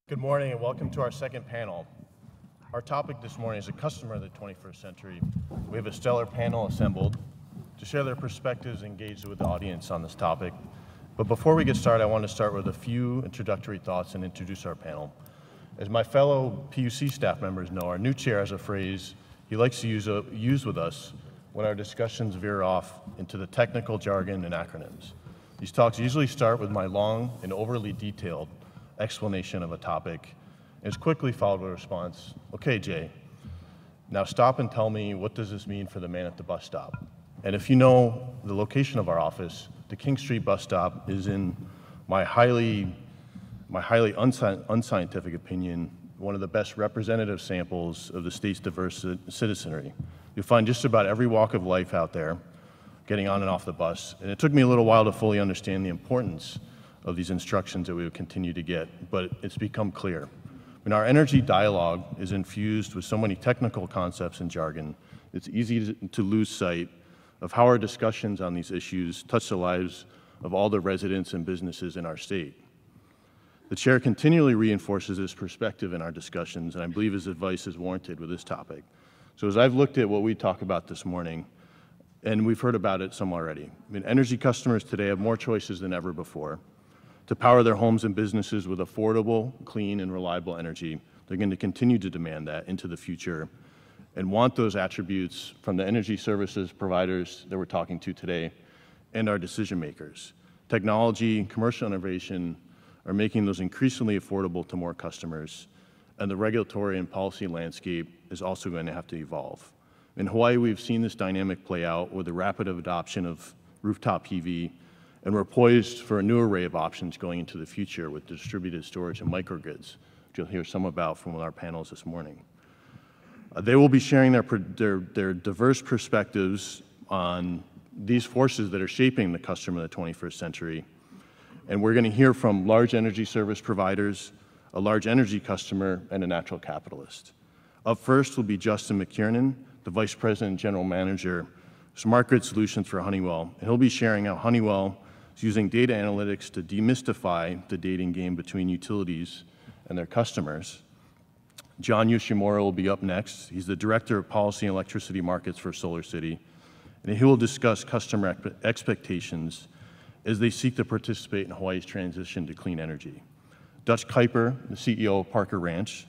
Good morning and welcome to our second panel. Our topic this morning is a customer of the 21st century. We have a stellar panel assembled to share their perspectives and engage with the audience on this topic. But before we get started, I want to start with a few introductory thoughts and introduce our panel. As my fellow PUC staff members know, our new chair has a phrase he likes to use with us when our discussions veer off into the technical jargon and acronyms. These talks usually start with my long and overly detailed explanation of a topic, and is quickly followed with a response, "Okay, Jay, now stop and tell me, what does this mean for the man at the bus stop?" And if you know the location of our office, the King Street bus stop is, in my highly unscientific opinion, one of the best representative samples of the state's diverse citizenry. You'll find just about every walk of life out there getting on and off the bus, and it took me a little while to fully understand the importance of these instructions that we would continue to get, but it's become clear. When our energy dialogue is infused with so many technical concepts and jargon, it's easy to lose sight of how our discussions on these issues touch the lives of all the residents and businesses in our state. The chair continually reinforces this perspective in our discussions, and I believe his advice is warranted with this topic. So as I've looked at what we talk about this morning, and we've heard about it some already, energy customers today have more choices than ever before. To power their homes and businesses with affordable, clean, and reliable energy, they're going to continue to demand that into the future and want those attributes from the energy services providers that we're talking to today and our decision makers. Technology and commercial innovation are making those increasingly affordable to more customers, and the regulatory and policy landscape is also going to have to evolve. In Hawaii, we've seen this dynamic play out with the rapid adoption of rooftop PV, and we're poised for a new array of options going into the future with distributed storage and microgrids, which you'll hear some about from our panels this morning. They will be sharing their diverse perspectives on these forces that are shaping the customer of the 21st century. And we're going to hear from large energy service providers, a large energy customer, and a natural capitalist. Up first will be Justin McKiernan, the Vice President and General Manager, Smart Grid Solutions for Honeywell. And he'll be sharing how Honeywell is using data analytics to demystify the dating game between utilities and their customers. John Yoshimura will be up next. He's the Director of Policy and Electricity Markets for SolarCity, and he will discuss customer expectations as they seek to participate in Hawaii's transition to clean energy. Dutch Kuiper, the CEO of Parker Ranch,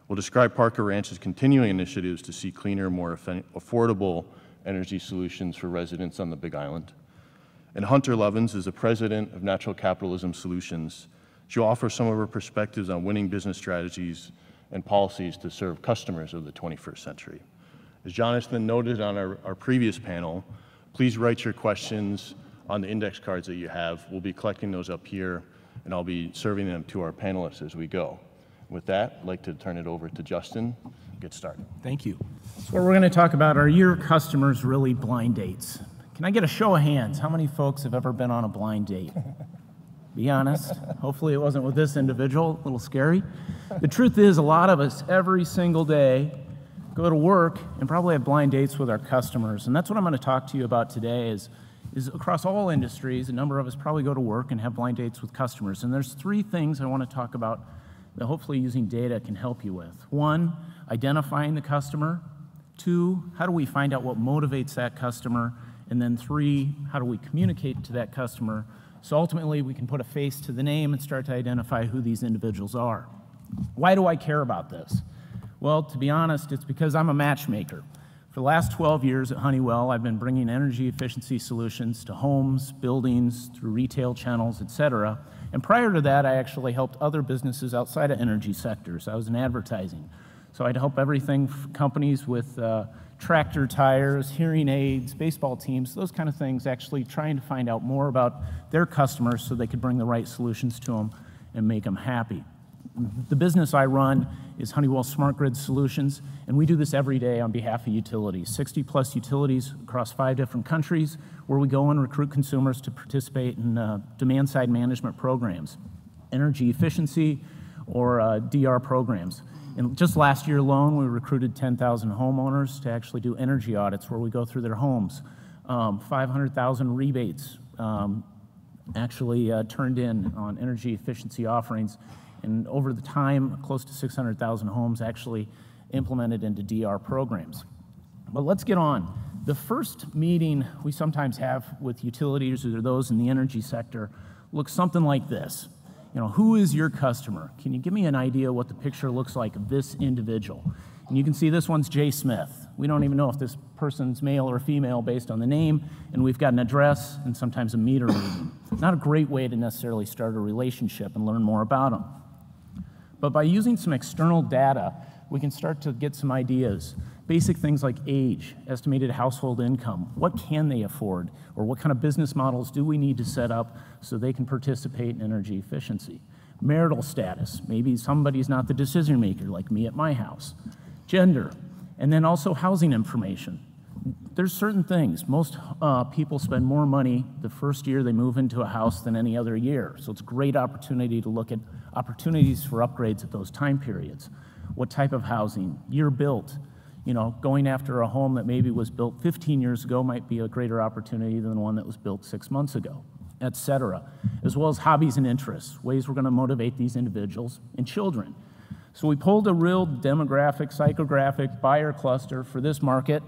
will describe Parker Ranch's continuing initiatives to see cleaner, more affordable energy solutions for residents on the Big Island. And Hunter Levins is the President of Natural Capitalism Solutions. She'll offer some of her perspectives on winning business strategies and policies to serve customers of the 21st century. As Jonathan noted on our previous panel, please write your questions on the index cards that you have. We'll be collecting those up here, and I'll be serving them to our panelists as we go. With that, I'd like to turn it over to Justin and get started. Thank you. So what we're going to talk about are your customers really blind dates. Can I get a show of hands? How many folks have ever been on a blind date? Be honest. Hopefully it wasn't with this individual. A little scary. The truth is, a lot of us every single day go to work and probably have blind dates with our customers. And that's what I'm going to talk to you about today is across all industries, a number of us probably go to work and have blind dates with customers. And there's three things I want to talk about that hopefully using data can help you with. One, identifying the customer. Two, how do we find out what motivates that customer? And then three, how do we communicate to that customer so ultimately we can put a face to the name and start to identify who these individuals are. Why do I care about this? Well, to be honest, it's because I'm a matchmaker. For the last 12 years at Honeywell, I've been bringing energy efficiency solutions to homes, buildings, through retail channels, et cetera. And prior to that, I actually helped other businesses outside of energy sectors. I was in advertising. So I'd help everything companies with tractor tires, hearing aids, baseball teams, those kind of things, actually trying to find out more about their customers so they could bring the right solutions to them and make them happy. The business I run is Honeywell Smart Grid Solutions, and we do this every day on behalf of utilities, 60+ utilities across 5 different countries, where we go and recruit consumers to participate in demand-side management programs, energy efficiency, or DR programs. And just last year alone, we recruited 10,000 homeowners to actually do energy audits where we go through their homes. 500,000 rebates actually turned in on energy efficiency offerings. And over the time, close to 600,000 homes actually implemented into DR programs. But let's get on. The first meeting we sometimes have with utilities or those in the energy sector looks something like this. You know, who is your customer? Can you give me an idea what the picture looks like of this individual? And you can see this one's Jay Smith. We don't even know if this person's male or female based on the name, and we've got an address and sometimes a meter reading. Not a great way to necessarily start a relationship and learn more about them. But by using some external data, we can start to get some ideas. Basic things like age, estimated household income, what can they afford, or what kind of business models do we need to set up so they can participate in energy efficiency. Marital status, maybe somebody's not the decision maker like me at my house. Gender, and then also housing information. There's certain things. Most people spend more money the first year they move into a house than any other year. So it's a great opportunity to look at opportunities for upgrades at those time periods. What type of housing, year built. You know, going after a home that maybe was built 15 years ago might be a greater opportunity than one that was built 6 months ago, et cetera. As well as hobbies and interests, ways we're going to motivate these individuals and children. So we pulled a real demographic, psychographic buyer cluster for this market,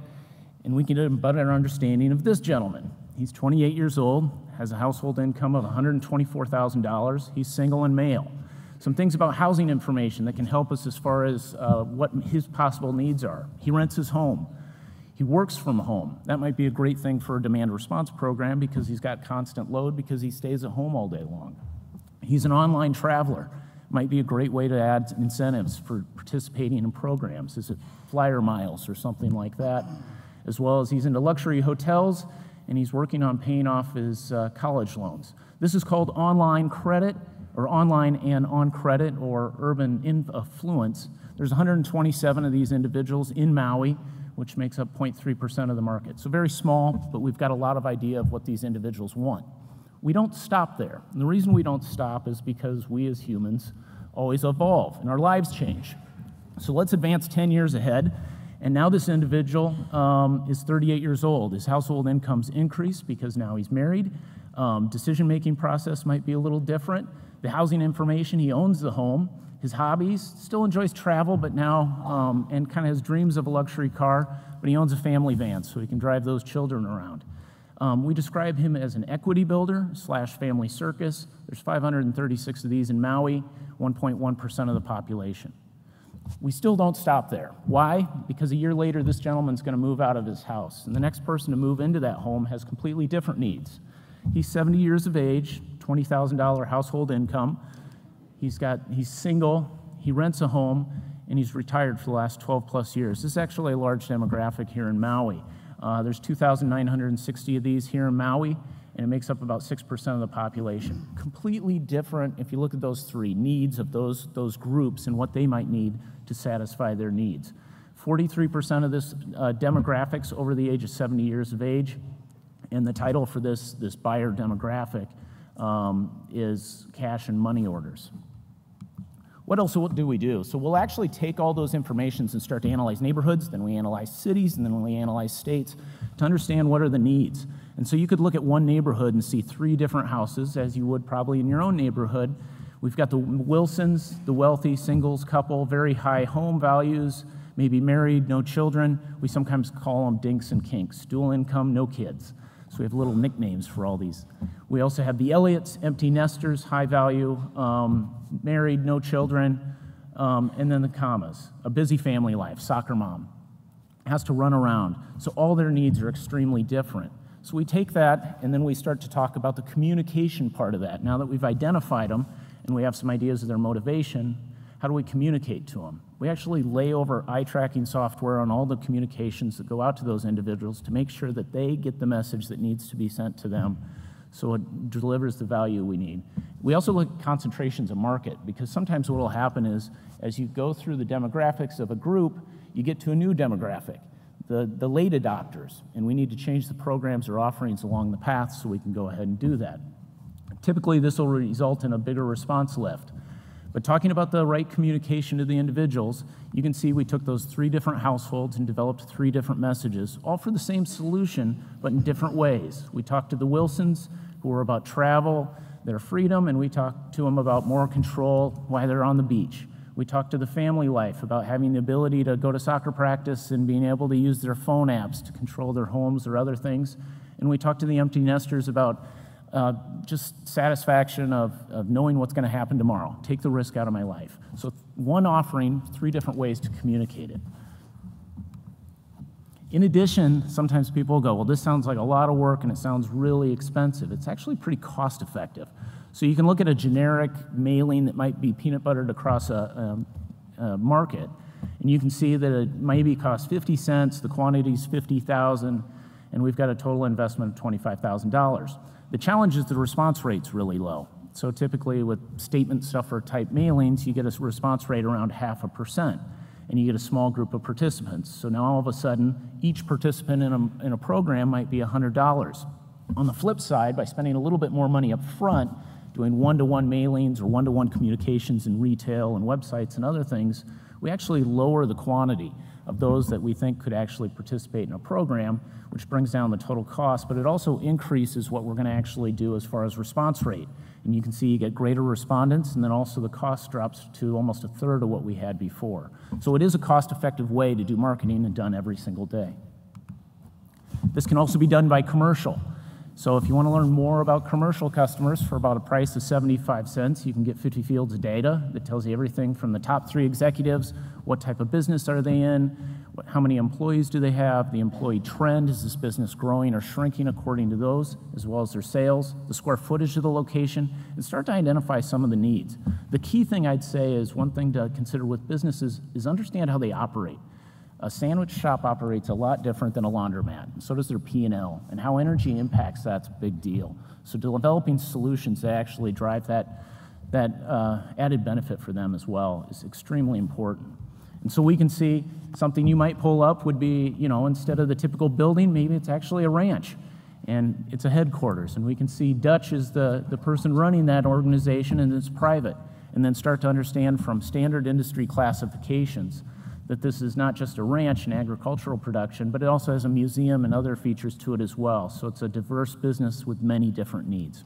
and we can get a better understanding of this gentleman. He's 28 years old, has a household income of $124,000. He's single and male. Some things about housing information that can help us as far as what his possible needs are. He rents his home. He works from home. That might be a great thing for a demand response program because he's got constant load because he stays at home all day long. He's an online traveler. Might be a great way to add incentives for participating in programs. Is it flyer miles or something like that? As well as he's into luxury hotels and he's working on paying off his college loans. This is called online credit, or online and on credit, or urban affluence. There's 127 of these individuals in Maui, which makes up 0.3% of the market. So very small, but we've got a lot of idea of what these individuals want. We don't stop there. And the reason we don't stop is because we as humans always evolve and our lives change. So let's advance 10 years ahead. And now this individual is 38 years old. His household income's increased because now he's married. Decision-making process might be a little different. The housing information, he owns the home. His hobbies, still enjoys travel, but now, and kind of has dreams of a luxury car, but he owns a family van, so he can drive those children around. We describe him as an equity builder / family circus. There's 536 of these in Maui, 1.1% of the population. We still don't stop there. Why? Because a year later, this gentleman's going to move out of his house, and the next person to move into that home has completely different needs. He's 70 years of age, $20,000 household income. He's single, he rents a home, and he's retired for the last 12 plus years. This is actually a large demographic here in Maui. There's 2,960 of these here in Maui, and it makes up about 6% of the population. Completely different if you look at those three needs of those groups and what they might need to satisfy their needs. 43% of this demographics over the age of 70 years of age. And the title for this buyer demographic is cash and money orders. What else do we do? So we'll actually take all those informations and start to analyze neighborhoods, then we analyze cities, and then we analyze states to understand what are the needs. And so you could look at one neighborhood and see 3 different houses, as you would probably in your own neighborhood. We've got the Wilsons, the wealthy singles couple, very high home values, maybe married, no children. We sometimes call them dinks and kinks, dual income, no kids. So we have little nicknames for all these. We also have the Elliots, empty nesters, high value, married, no children, and then the commas, a busy family life, soccer mom, has to run around. So all their needs are extremely different. So we take that and then we start to talk about the communication part of that. Now that we've identified them and we have some ideas of their motivation, how do we communicate to them? We actually lay over eye tracking software on all the communications that go out to those individuals to make sure that they get the message that needs to be sent to them so it delivers the value we need. We also look at concentrations of market because sometimes what will happen is as you go through the demographics of a group, you get to a new demographic, the late adopters, and we need to change the programs or offerings along the path so we can go ahead and do that. Typically, this will result in a bigger response lift. But talking about the right communication to the individuals, you can see we took those 3 different households and developed 3 different messages, all for the same solution, but in different ways. We talked to the Wilsons, who were about travel. their freedom, and we talk to them about more control while they're on the beach. We talk to the family life about having the ability to go to soccer practice and being able to use their phone apps to control their homes or other things. And we talk to the empty nesters about just satisfaction of knowing what's going to happen tomorrow. Take the risk out of my life. So one offering, 3 different ways to communicate it. In addition, sometimes people go, well, this sounds like a lot of work and it sounds really expensive. It's actually pretty cost effective. So you can look at a generic mailing that might be peanut buttered across a market, and you can see that it maybe costs 50 cents, the quantity is 50,000, and we've got a total investment of $25,000. The challenge is the response rate's really low. So typically with statement stuffer type mailings, you get a response rate around 0.5%, and you get a small group of participants. So now all of a sudden, each participant in a program might be $100. On the flip side, by spending a little bit more money up front, doing one-to-one mailings or one-to-one communications in retail and websites and other things, we actually lower the quantity of those that we think could actually participate in a program, which brings down the total cost, but it also increases what we're going to actually do as far as response rate. And you can see you get greater respondents, and then also the cost drops to almost 1/3 of what we had before. So it is a cost-effective way to do marketing and done every single day. This can also be done by commercial. So if you want to learn more about commercial customers for about a price of 75 cents, you can get 50 fields of data that tells you everything from the top 3 executives, what type of business are they in, how many employees do they have, the employee trend, is this business growing or shrinking according to those, as well as their sales, the square footage of the location, and start to identify some of the needs. The key thing I'd say is one thing to consider with businesses is understand how they operate. A sandwich shop operates a lot different than a laundromat, and so does their P&L, and how energy impacts that's a big deal. So developing solutions that actually drive that added benefit for them as well is extremely important. And so we can see something you might pull up would be, you know, instead of the typical building, maybe it's actually a ranch, and it's a headquarters, and we can see Dutch is the person running that organization, and it's private, and then start to understand from standard industry classifications that this is not just a ranch and agricultural production, but it also has a museum and other features to it as well. So it's a diverse business with many different needs.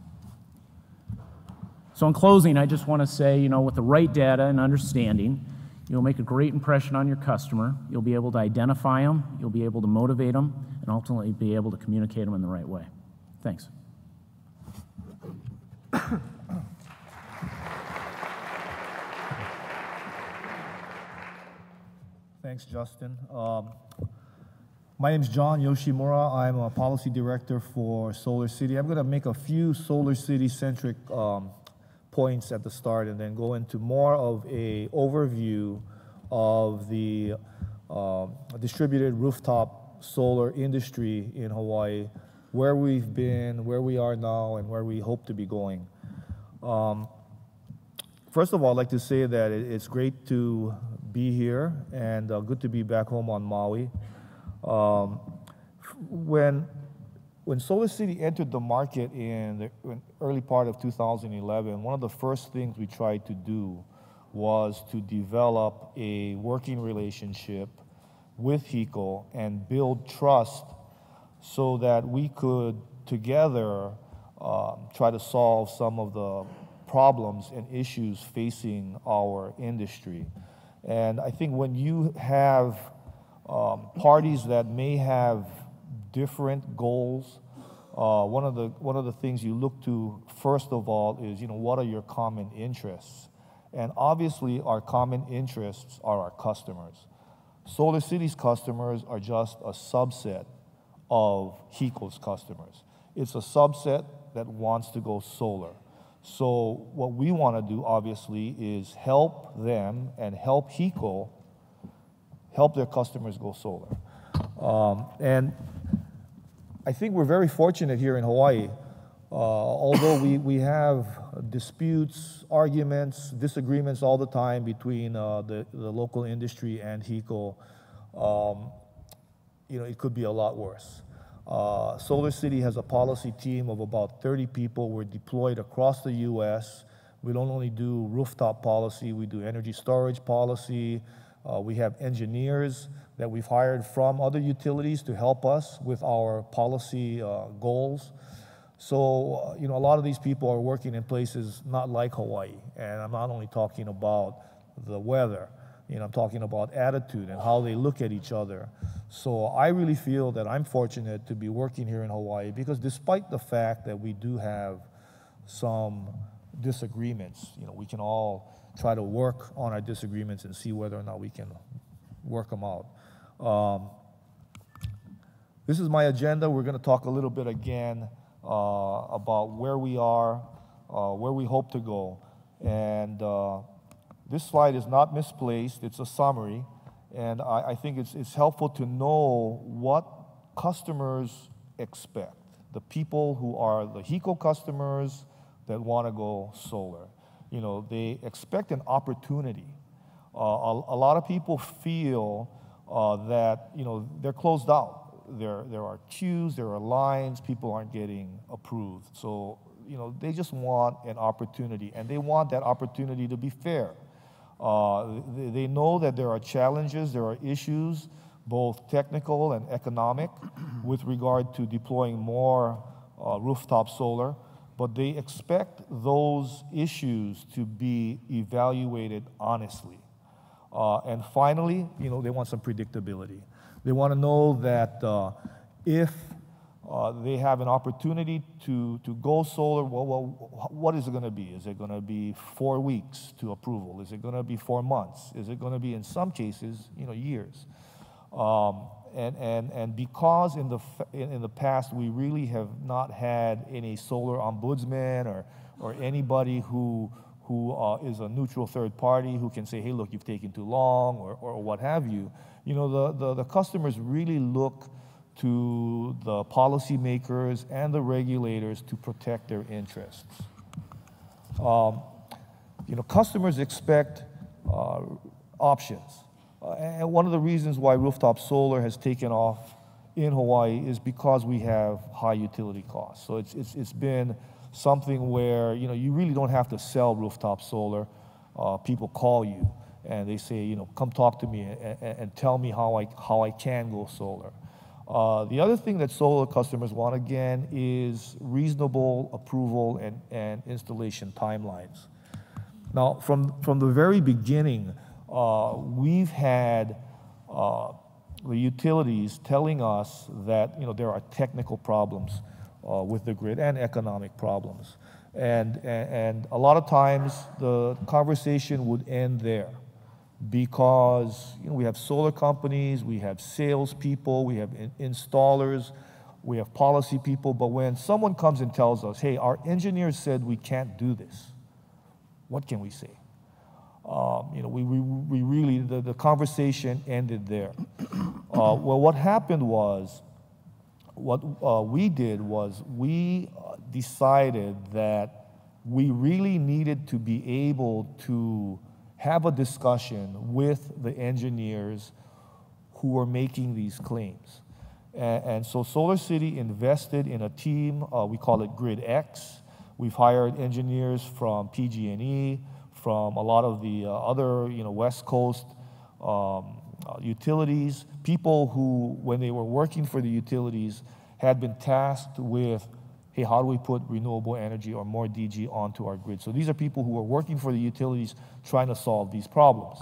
So in closing, I just want to say, you know, with the right data and understanding, you'll make a great impression on your customer. You'll be able to identify them, you'll be able to motivate them, and ultimately be able to communicate them in the right way. Thanks. Thanks, Justin. My name is John Yoshimura. I'm a policy director for SolarCity. I'm going to make a few SolarCity-centric points at the start and then go into more of an overview of the distributed rooftop solar industry in Hawaii, where we've been, where we are now, and where we hope to be going. First of all, I'd like to say that it's great to be here and good to be back home on Maui. When SolarCity entered the market in the early part of 2011, one of the first things we tried to do was to develop a working relationship with HECO and build trust so that we could together try to solve some of the problems and issues facing our industry. And I think when you have parties that may have different goals, one of the things you look to first of all is, you know, what are your common interests? And obviously our common interests are our customers. SolarCity's customers are just a subset of HECO's customers. It's a subset that wants to go solar. So what we want to do, obviously, is help them and help HECO help their customers go solar. And I think we're very fortunate here in Hawaii. Although we have disputes, arguments, disagreements all the time between the local industry and HECO, you know, it could be a lot worse. SolarCity has a policy team of about 30 people. We're deployed across the U.S. We don't only do rooftop policy, we do energy storage policy. We have engineers that we've hired from other utilities to help us with our policy goals. So, you know, a lot of these people are working in places not like Hawaii. And I'm not only talking about the weather, you know, I'm talking about attitude and how they look at each other. So I really feel that I'm fortunate to be working here in Hawaii because despite the fact that we do have some disagreements, you know, we can all try to work on our disagreements and see whether or not we can work them out. This is my agenda. We're going to talk a little bit again about where we are, where we hope to go. And this slide is not misplaced. It's a summary. And I think it's helpful to know what customers expect, the people who are the HECO customers that want to go solar. You know, they expect an opportunity. A lot of people feel that, you know, they're closed out. There are queues, there are lines, people aren't getting approved. So, you know, they just want an opportunity, and they want that opportunity to be fair. They know that there are challenges, there are issues, both technical and economic, with regard to deploying more rooftop solar, but they expect those issues to be evaluated honestly. And finally, you know, they want some predictability. They want to know that if they have an opportunity to go solar, well, what is it going to be? Is it going to be 4 weeks to approval? Is it going to be 4 months? Is it going to be, in some cases, you know, years? And because in the past we really have not had any solar ombudsman or anybody who is a neutral third party who can say, hey, look, you've taken too long, or what have you. You know, the customers really look to the policymakers and the regulators to protect their interests. You know, customers expect options. And one of the reasons why rooftop solar has taken off in Hawaii is because we have high utility costs. So it's been something where, you know, you really don't have to sell rooftop solar. People call you and they say, you know, come talk to me and tell me how I can go solar. The other thing that solar customers want, again, is reasonable approval and installation timelines. Now, from the very beginning, we've had the utilities telling us that, you know, there are technical problems with the grid and economic problems. And a lot of times the conversation would end there because, you know, we have solar companies, we have salespeople, we have installers, we have policy people, but when someone comes and tells us, hey, our engineers said we can't do this, what can we say? You know, we really, the conversation ended there. Well, what happened was, what we did was we decided that we really needed to be able to have a discussion with the engineers who were making these claims. And so SolarCity invested in a team, we call it GridX. We've hired engineers from PG&E, from a lot of the other, you know, West Coast utilities, people who, when they were working for the utilities, had been tasked with, hey, how do we put renewable energy or more DG onto our grid? So these are people who are working for the utilities trying to solve these problems.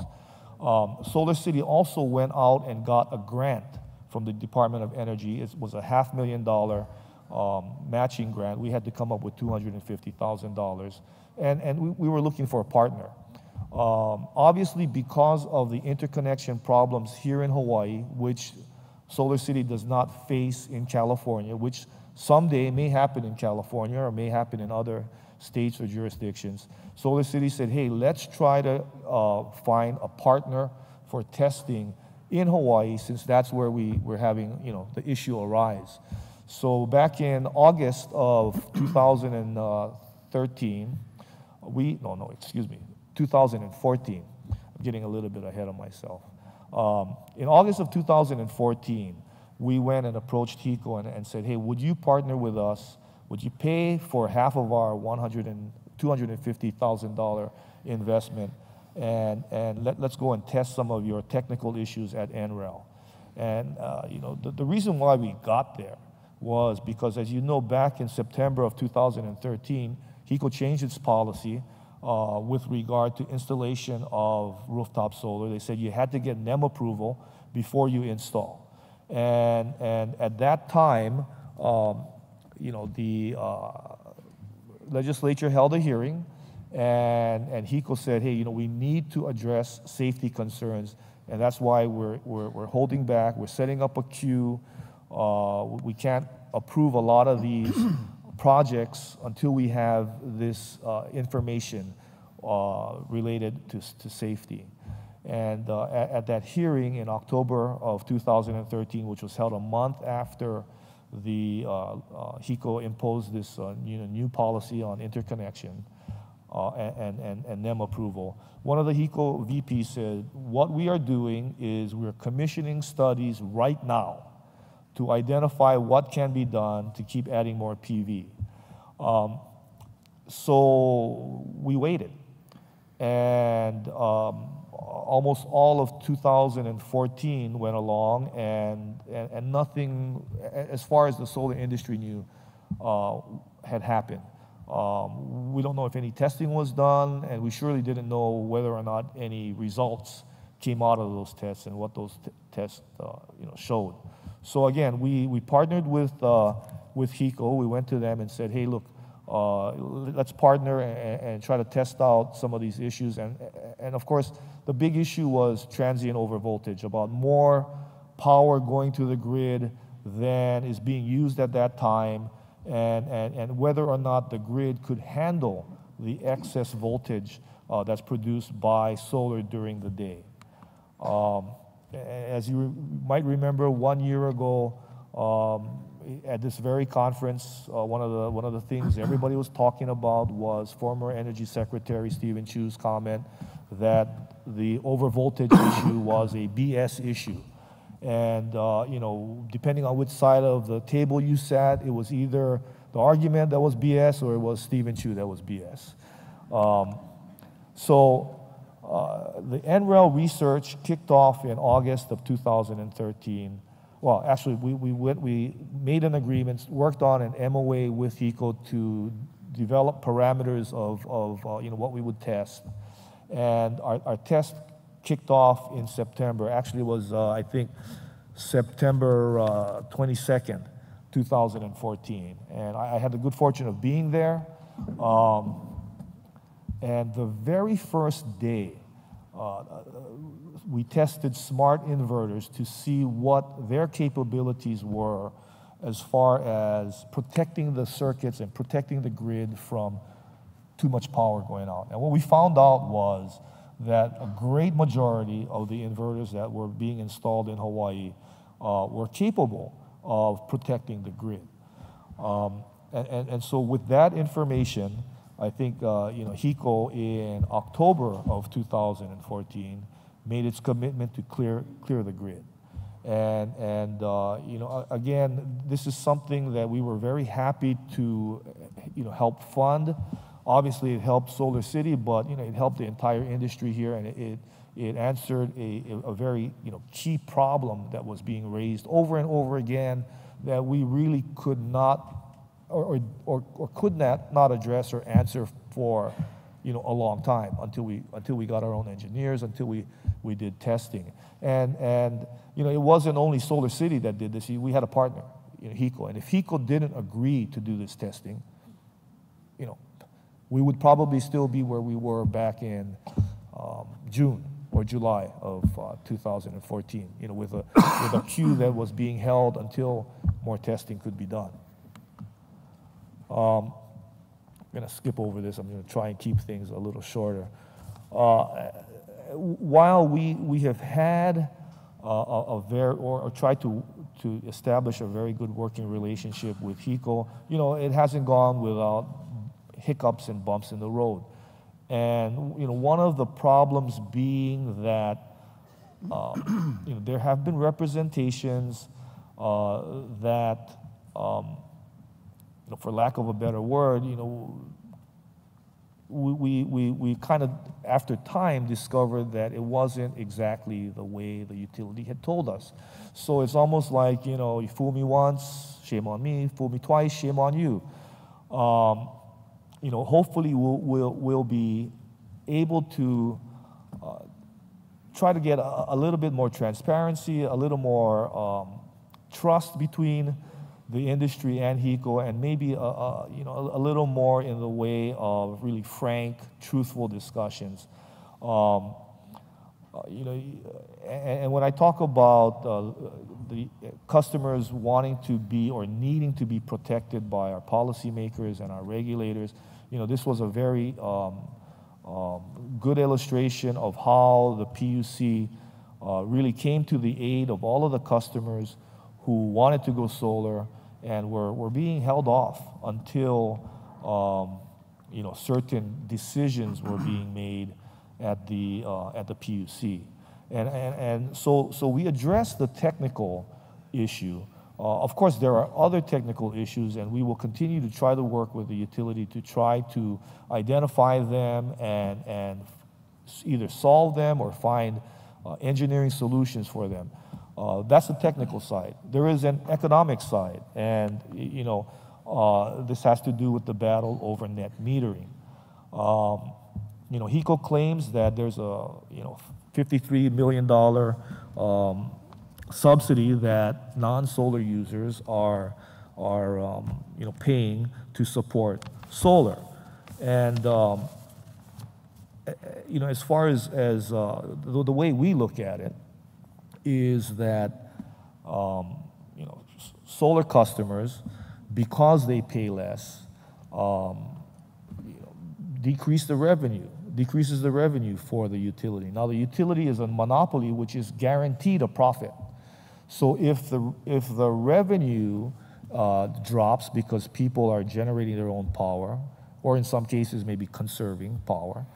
SolarCity also went out and got a grant from the Department of Energy. It was a $500,000 matching grant. We had to come up with $250,000. And we were looking for a partner. Obviously, because of the interconnection problems here in Hawaii, which SolarCity does not face in California, which someday may happen in California or may happen in other states or jurisdictions, SolarCity said, hey, let's try to find a partner for testing in Hawaii, since that's where we're having, you know, the issue arise. So back in August of 2013, 2014. I'm getting a little bit ahead of myself. In August of 2014, we went and approached HECO and said, hey, would you partner with us? Would you pay for half of our $250,000 investment? And let's go and test some of your technical issues at NREL. And you know, the reason why we got there was because, as you know, back in September of 2013, HECO changed its policy with regard to installation of rooftop solar. They said you had to get NEM approval before you install. And at that time, the legislature held a hearing, and HECO said, hey, we need to address safety concerns, and that's why we're holding back. We're setting up a queue. We can't approve a lot of these projects until we have this information related to safety. And at that hearing in October of 2013, which was held a month after the HECO imposed this new policy on interconnection and NEM approval, one of the HECO VPs said, what we are doing is we're commissioning studies right now to identify what can be done to keep adding more PV. So we waited, and almost all of 2014 went along, and nothing, as far as the solar industry knew, had happened. We don't know if any testing was done, and we surely didn't know whether or not any results came out of those tests and what those tests showed. So again, we partnered with HECO. We went to them and said, hey, look, let's partner and try to test out some of these issues. And of course, the big issue was transient overvoltage, about more power going to the grid than is being used at that time, and whether or not the grid could handle the excess voltage that's produced by solar during the day. As you might remember, 1 year ago, at this very conference, one of the things everybody was talking about was former Energy Secretary Steven Chu's comment that the overvoltage issue was a BS issue. And depending on which side of the table you sat, it was either the argument that was BS or it was Steven Chu that was BS. The NREL research kicked off in August of 2013. Well, actually, we made an agreement, worked on an MOA with HECO to develop parameters of what we would test. And our test kicked off in September. Actually, it was, I think, September 22nd, 2014. And I had the good fortune of being there. And the very first day, we tested smart inverters to see what their capabilities were as far as protecting the circuits and protecting the grid from too much power going out. And what we found out was that a great majority of the inverters that were being installed in Hawaii were capable of protecting the grid. And so with that information, I think HECO in October of 2014 made its commitment to clear the grid. And again, this is something that we were very happy to help fund. Obviously, it helped Solar City, but it helped the entire industry here, and it answered a very key problem that was being raised over and over again that we really could not or could not address or answer for a long time until we got our own engineers, until we did testing. And it wasn't only Solar City that did this. We had a partner, HECO, and if HECO didn't agree to do this testing, we would probably still be where we were back in June or July of 2014, with a queue that was being held until more testing could be done. I'm going to skip over this. I'm going to try and keep things a little shorter. While we have had tried to establish a very good working relationship with HECO, it hasn't gone without hiccups and bumps in the road. And one of the problems being that there have been representations that for lack of a better word, we kind of, after time, discovered that it wasn't exactly the way the utility had told us. So it's almost like, you know, you fool me once, shame on me, fool me twice, shame on you. You know, hopefully we'll be able to try to get a little bit more transparency, a little more trust between the industry and HECO, and maybe you know, a little more in the way of really frank, truthful discussions. You know, and when I talk about the customers wanting to be or needing to be protected by our policymakers and our regulators, you know, this was a very good illustration of how the PUC really came to the aid of all of the customers who wanted to go solar and were being held off until you know, certain decisions were being made at the PUC. And so we addressed the technical issue. Of course, there are other technical issues, and we will continue to try to work with the utility to try to identify them and either solve them or find engineering solutions for them. That's the technical side. There is an economic side, and you know, this has to do with the battle over net metering. You know, HECO claims that there's a $53 million subsidy that non-solar users are you know, paying to support solar, and you know, as far as the way we look at it is that you know, solar customers, because they pay less, you know, decreases the revenue for the utility. Now, the utility is a monopoly, which is guaranteed a profit. So if the revenue drops because people are generating their own power, or in some cases maybe conserving power,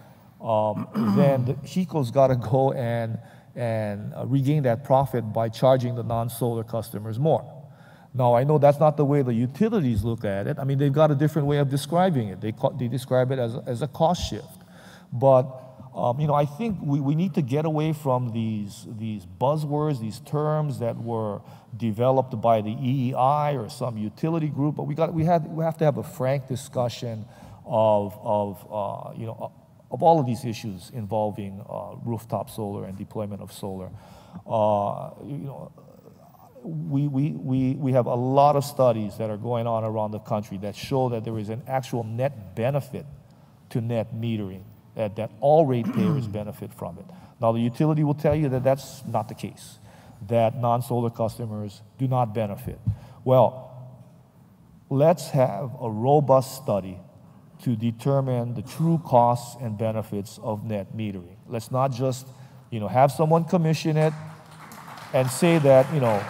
then the HECO's got to go and regain that profit by charging the non-solar customers more. Now, I know that's not the way the utilities look at it. I mean, they've got a different way of describing it. They describe it as a cost shift. But you know, I think we need to get away from these buzzwords, these terms that were developed by the EEI or some utility group. But we have to have a frank discussion of you know, of all of these issues involving rooftop solar and deployment of solar. You know, we have a lot of studies that are going on around the country that show that there is an actual net benefit to net metering, that all ratepayers benefit from it. Now, the utility will tell you that that's not the case, that non-solar customers do not benefit. Well, let's have a robust study to determine the true costs and benefits of net metering. Let's not just, you know, have someone commission it and say that, you know,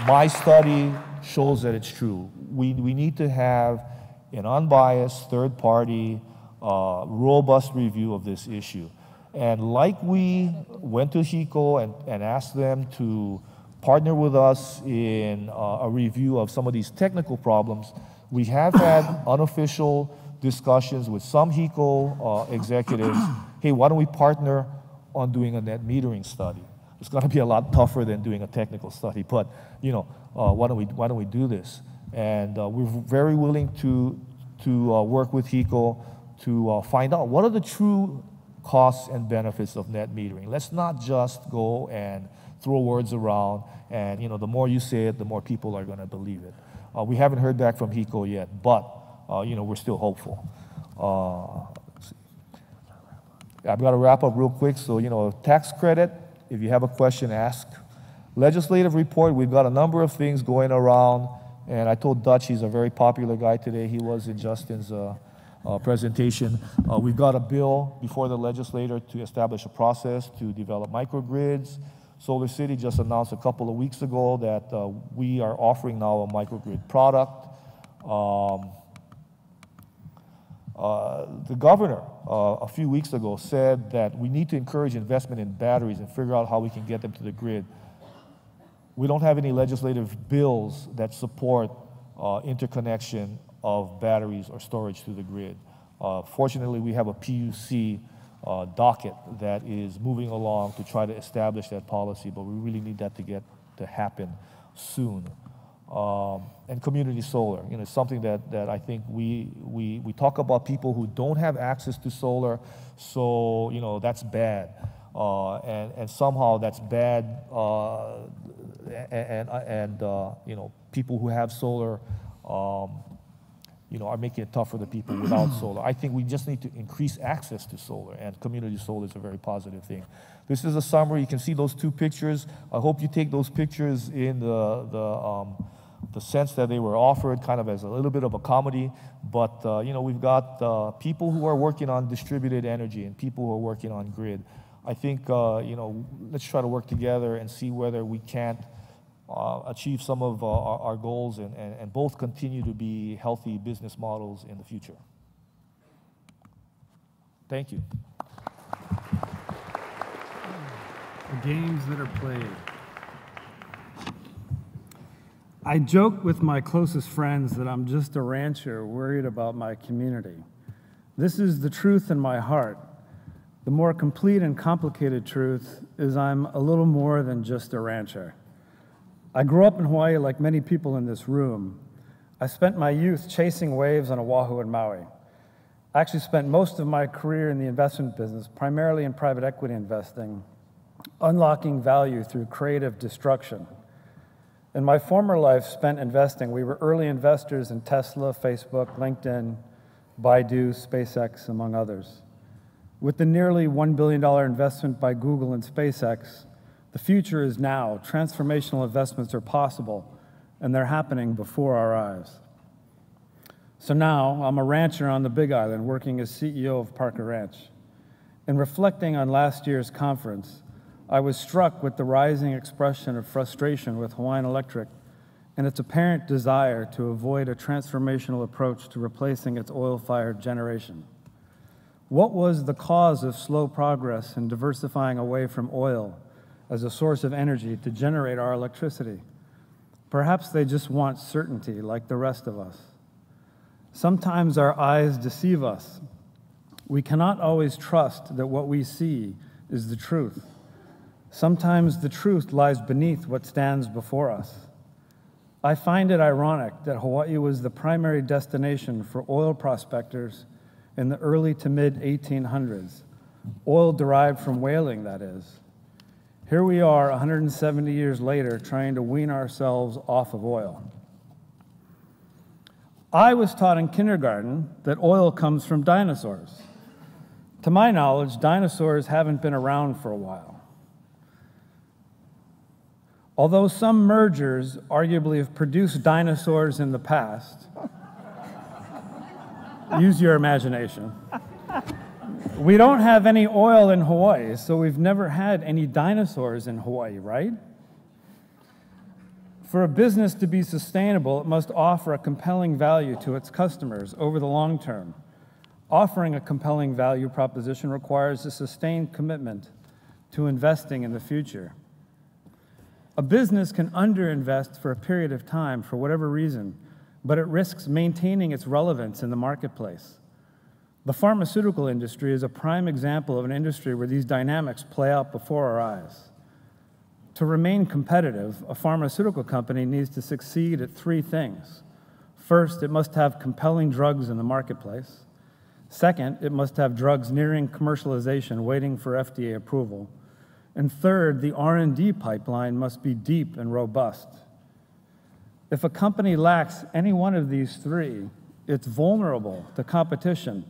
my study shows that it's true. We need to have an unbiased, third-party, robust review of this issue. And like we went to HECO and asked them to partner with us in a review of some of these technical problems, we have had unofficial discussions with some HECO executives. Hey, why don't we partner on doing a net metering study? It's going to be a lot tougher than doing a technical study, but you know, why don't we do this? And we're very willing to work with HECO to find out what are the true costs and benefits of net metering. Let's not just go and throw words around, and you know, the more you say it, the more people are going to believe it. We haven't heard back from HECO yet, but you know, we're still hopeful. Let's see. I've got to wrap up real quick. So, you know, tax credit, if you have a question, ask. Legislative report, we've got a number of things going around, and I told Dutch he's a very popular guy today. He was in Justin's presentation. We've got a bill before the legislature to establish a process to develop microgrids. Solar City just announced a couple of weeks ago that we are offering now a microgrid product. The governor a few weeks ago said that we need to encourage investment in batteries and figure out how we can get them to the grid. We don't have any legislative bills that support interconnection of batteries or storage to the grid. Fortunately, we have a PUC docket that is moving along to try to establish that policy, but we really need that to happen soon. And community solar, you know, something that I think we talk about people who don't have access to solar, so, you know, that's bad. And somehow that's bad, you know, people who have solar, you know, are making it tough for the people without solar. I think we just need to increase access to solar, and community solar is a very positive thing. This is a summary. You can see those two pictures. I hope you take those pictures in the sense that they were offered kind of as a little bit of a comedy, but you know, we've got people who are working on distributed energy and people who are working on grid. I think, you know, let's try to work together and see whether we can't achieve some of our goals and both continue to be healthy business models in the future. Thank you. The games that are played. I joke with my closest friends that I'm just a rancher worried about my community. This is the truth in my heart. The more complete and complicated truth is I'm a little more than just a rancher. I grew up in Hawaii like many people in this room. I spent my youth chasing waves on Oahu and Maui. I actually spent most of my career in the investment business, primarily in private equity investing, unlocking value through creative destruction. In my former life spent investing, we were early investors in Tesla, Facebook, LinkedIn, Baidu, SpaceX, among others. With the nearly $1 billion investment by Google and SpaceX, the future is now. Transformational investments are possible, and they're happening before our eyes. So now, I'm a rancher on the Big Island, working as CEO of Parker Ranch. In reflecting on last year's conference, I was struck with the rising expression of frustration with Hawaiian Electric and its apparent desire to avoid a transformational approach to replacing its oil-fired generation. What was the cause of slow progress in diversifying away from oil as a source of energy to generate our electricity? Perhaps they just want certainty like the rest of us. Sometimes our eyes deceive us. We cannot always trust that what we see is the truth. Sometimes the truth lies beneath what stands before us. I find it ironic that Hawaii was the primary destination for oil prospectors in the early to mid-1800s, oil derived from whaling, that is. Here we are 170 years later trying to wean ourselves off of oil. I was taught in kindergarten that oil comes from dinosaurs. To my knowledge, dinosaurs haven't been around for a while. Although some mergers arguably have produced dinosaurs in the past, use your imagination. We don't have any oil in Hawaii, so we've never had any dinosaurs in Hawaii, right? For a business to be sustainable, it must offer a compelling value to its customers over the long term. Offering a compelling value proposition requires a sustained commitment to investing in the future. A business can underinvest for a period of time for whatever reason, but it risks maintaining its relevance in the marketplace. The pharmaceutical industry is a prime example of an industry where these dynamics play out before our eyes. To remain competitive, a pharmaceutical company needs to succeed at three things. First, it must have compelling drugs in the marketplace. Second, it must have drugs nearing commercialization, waiting for FDA approval. And third, the R&D pipeline must be deep and robust. If a company lacks any one of these three, it's vulnerable to competition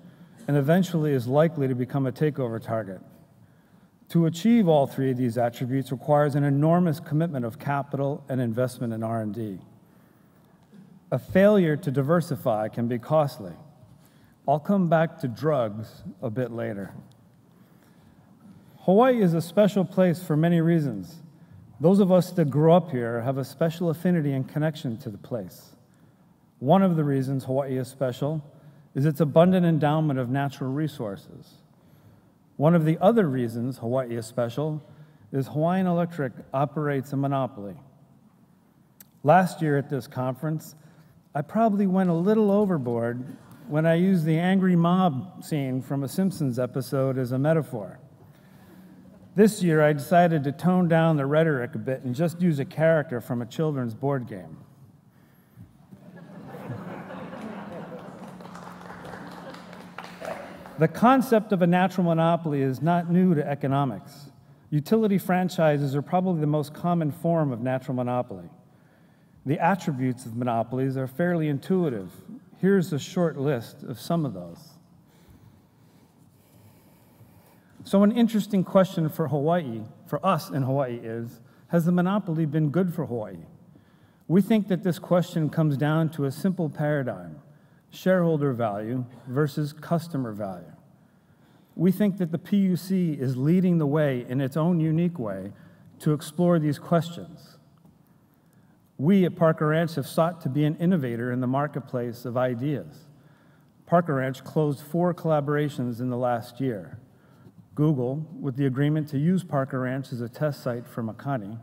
and eventually is likely to become a takeover target. To achieve all three of these attributes requires an enormous commitment of capital and investment in R&D. A failure to diversify can be costly. I'll come back to drugs a bit later. Hawaii is a special place for many reasons. Those of us that grew up here have a special affinity and connection to the place. One of the reasons Hawaii is special is its abundant endowment of natural resources. One of the other reasons Hawaii is special is Hawaiian Electric operates a monopoly. Last year at this conference, I probably went a little overboard when I use the angry mob scene from a Simpsons episode as a metaphor. This year, I decided to tone down the rhetoric a bit and just use a character from a children's board game. The concept of a natural monopoly is not new to economics. Utility franchises are probably the most common form of natural monopoly. The attributes of monopolies are fairly intuitive. Here's a short list of some of those. So an interesting question for Hawaii, for us in Hawaii, is, has the monopoly been good for Hawaii? We think that this question comes down to a simple paradigm: shareholder value versus customer value. We think that the PUC is leading the way in its own unique way to explore these questions. We at Parker Ranch have sought to be an innovator in the marketplace of ideas. Parker Ranch closed 4 collaborations in the last year. Google, with the agreement to use Parker Ranch as a test site for Makani.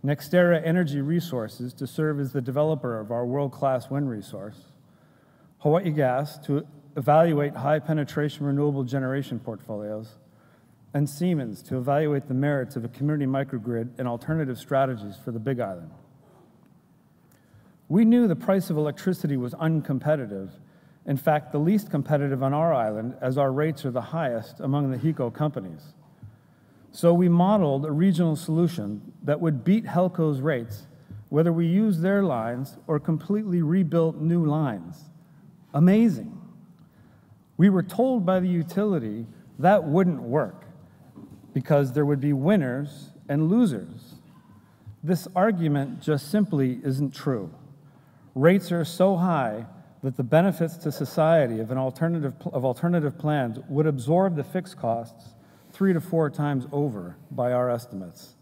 NextEra Energy Resources to serve as the developer of our world-class wind resource. Hawaii Gas to evaluate high-penetration renewable generation portfolios. And Siemens to evaluate the merits of a community microgrid and alternative strategies for the Big Island. We knew the price of electricity was uncompetitive. In fact, the least competitive on our island, as our rates are the highest among the HECO companies. So we modeled a regional solution that would beat Helco's rates, whether we used their lines or completely rebuilt new lines. Amazing. We were told by the utility that wouldn't work because there would be winners and losers. This argument just simply isn't true. Rates are so high that the benefits to society of alternative plans would absorb the fixed costs 3 to 4 times over by our estimates.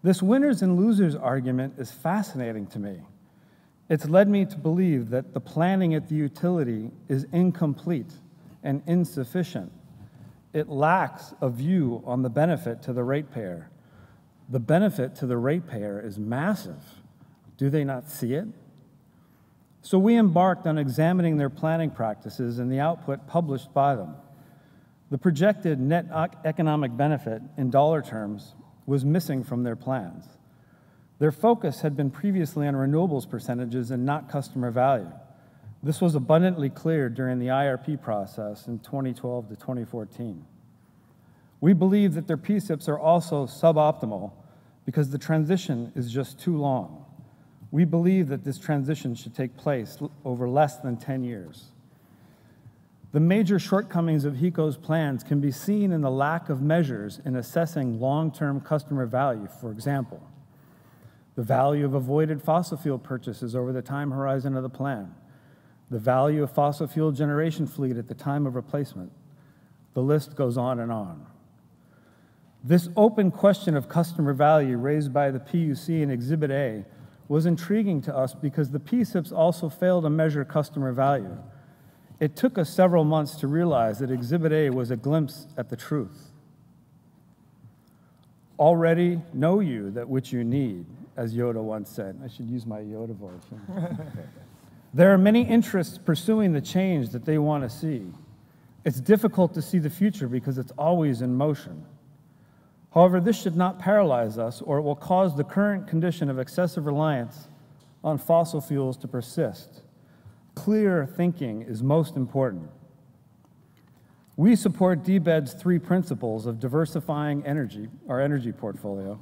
This winners and losers argument is fascinating to me. It's led me to believe that the planning at the utility is incomplete and insufficient. It lacks a view on the benefit to the ratepayer. The benefit to the ratepayer is massive. Do they not see it? So we embarked on examining their planning practices and the output published by them. The projected net economic benefit in dollar terms was missing from their plans. Their focus had been previously on renewables percentages and not customer value. This was abundantly clear during the IRP process in 2012 to 2014. We believe that their PSIPs are also suboptimal because the transition is just too long. We believe that this transition should take place over less than 10 years. The major shortcomings of HECO's plans can be seen in the lack of measures in assessing long-term customer value. For example, the value of avoided fossil fuel purchases over the time horizon of the plan, the value of fossil fuel generation fleet at the time of replacement. The list goes on and on. This open question of customer value raised by the PUC in Exhibit A was intriguing to us because the PSIPs also failed to measure customer value. It took us several months to realize that Exhibit A was a glimpse at the truth. Already know you that which you need, as Yoda once said. I should use my Yoda voice. There are many interests pursuing the change that they want to see. It's difficult to see the future because it's always in motion. However, this should not paralyze us, or it will cause the current condition of excessive reliance on fossil fuels to persist. Clear thinking is most important. We support DBED's 3 principles of diversifying our energy portfolio,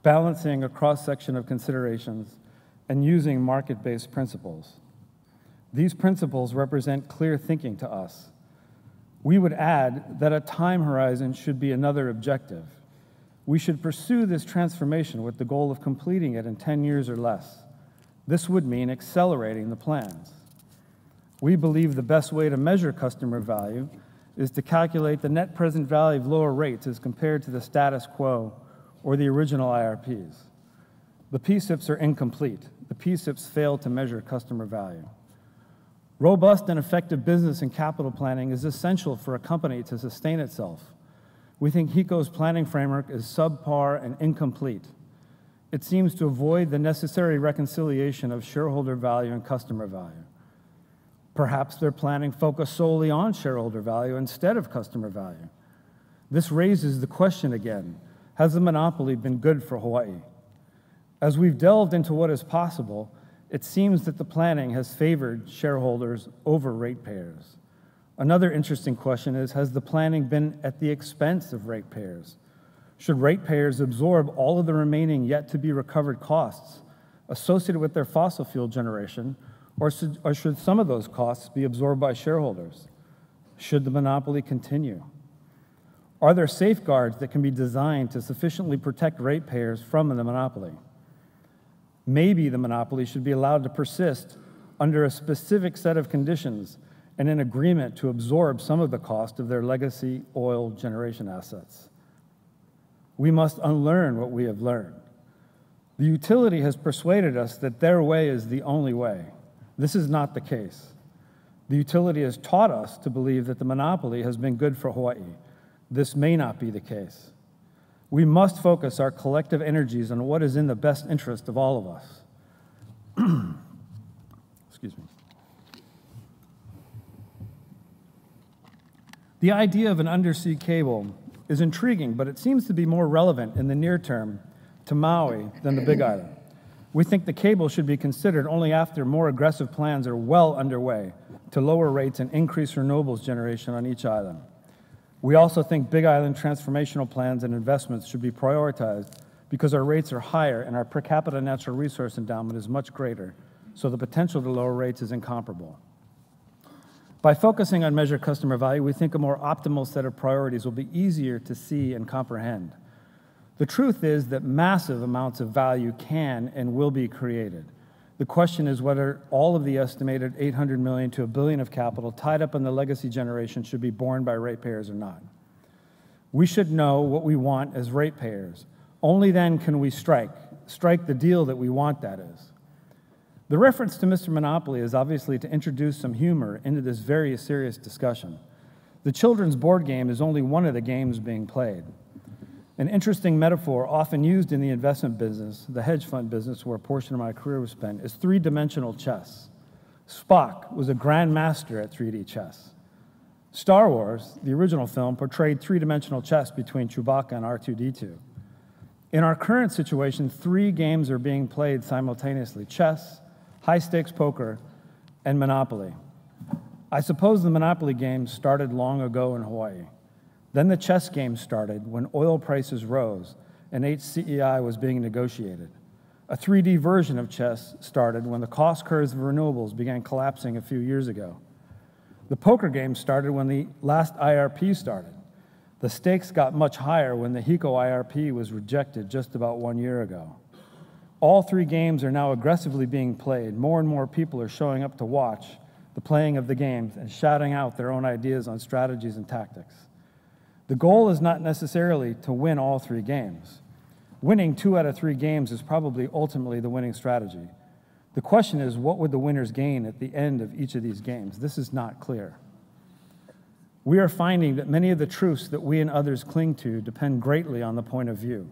balancing a cross-section of considerations, and using market-based principles. These principles represent clear thinking to us. We would add that a time horizon should be another objective. We should pursue this transformation with the goal of completing it in 10 years or less. This would mean accelerating the plans. We believe the best way to measure customer value is to calculate the net present value of lower rates as compared to the status quo or the original IRPs. The PSIPs are incomplete. The PSIPs fail to measure customer value. Robust and effective business and capital planning is essential for a company to sustain itself. We think HECO's planning framework is subpar and incomplete. It seems to avoid the necessary reconciliation of shareholder value and customer value. Perhaps their planning focused solely on shareholder value instead of customer value. This raises the question again, has the monopoly been good for Hawaii? As we've delved into what is possible, it seems that the planning has favored shareholders over ratepayers. Another interesting question is, has the planning been at the expense of ratepayers? Should ratepayers absorb all of the remaining yet to be recovered costs associated with their fossil fuel generation, or should some of those costs be absorbed by shareholders? Should the monopoly continue? Are there safeguards that can be designed to sufficiently protect ratepayers from the monopoly? Maybe the monopoly should be allowed to persist under a specific set of conditions and an agreement to absorb some of the cost of their legacy oil generation assets. We must unlearn what we have learned. The utility has persuaded us that their way is the only way. This is not the case. The utility has taught us to believe that the monopoly has been good for Hawaii. This may not be the case. We must focus our collective energies on what is in the best interest of all of us. Excuse me. The idea of an undersea cable is intriguing, but it seems to be more relevant in the near term to Maui than the Big Island. We think the cable should be considered only after more aggressive plans are well underway to lower rates and increase renewables generation on each island. We also think Big Island transformational plans and investments should be prioritized because our rates are higher and our per capita natural resource endowment is much greater, so the potential to lower rates is incomparable. By focusing on measured customer value, we think a more optimal set of priorities will be easier to see and comprehend. The truth is that massive amounts of value can and will be created. The question is whether all of the estimated $800 million to $1 billion of capital tied up in the legacy generation should be borne by ratepayers or not. We should know what we want as ratepayers. Only then can we strike the deal that we want, that is. The reference to Mr. Monopoly is obviously to introduce some humor into this very serious discussion. The children's board game is only one of the games being played. An interesting metaphor often used in the investment business, the hedge fund business where a portion of my career was spent, is three-dimensional chess. Spock was a grandmaster at 3D chess. Star Wars, the original film, portrayed three-dimensional chess between Chewbacca and R2-D2. In our current situation, three games are being played simultaneously: chess, high-stakes poker, and Monopoly. I suppose the Monopoly game started long ago in Hawaii. Then the chess game started when oil prices rose and HCEI was being negotiated. A 3D version of chess started when the cost curves of renewables began collapsing a few years ago. The poker game started when the last IRP started. The stakes got much higher when the HECO IRP was rejected just about 1 year ago. All three games are now aggressively being played. More and more people are showing up to watch the playing of the games and shouting out their own ideas on strategies and tactics. The goal is not necessarily to win all three games. Winning 2 out of 3 games is probably ultimately the winning strategy. The question is, what would the winners gain at the end of each of these games? This is not clear. We are finding that many of the truths that we and others cling to depend greatly on the point of view.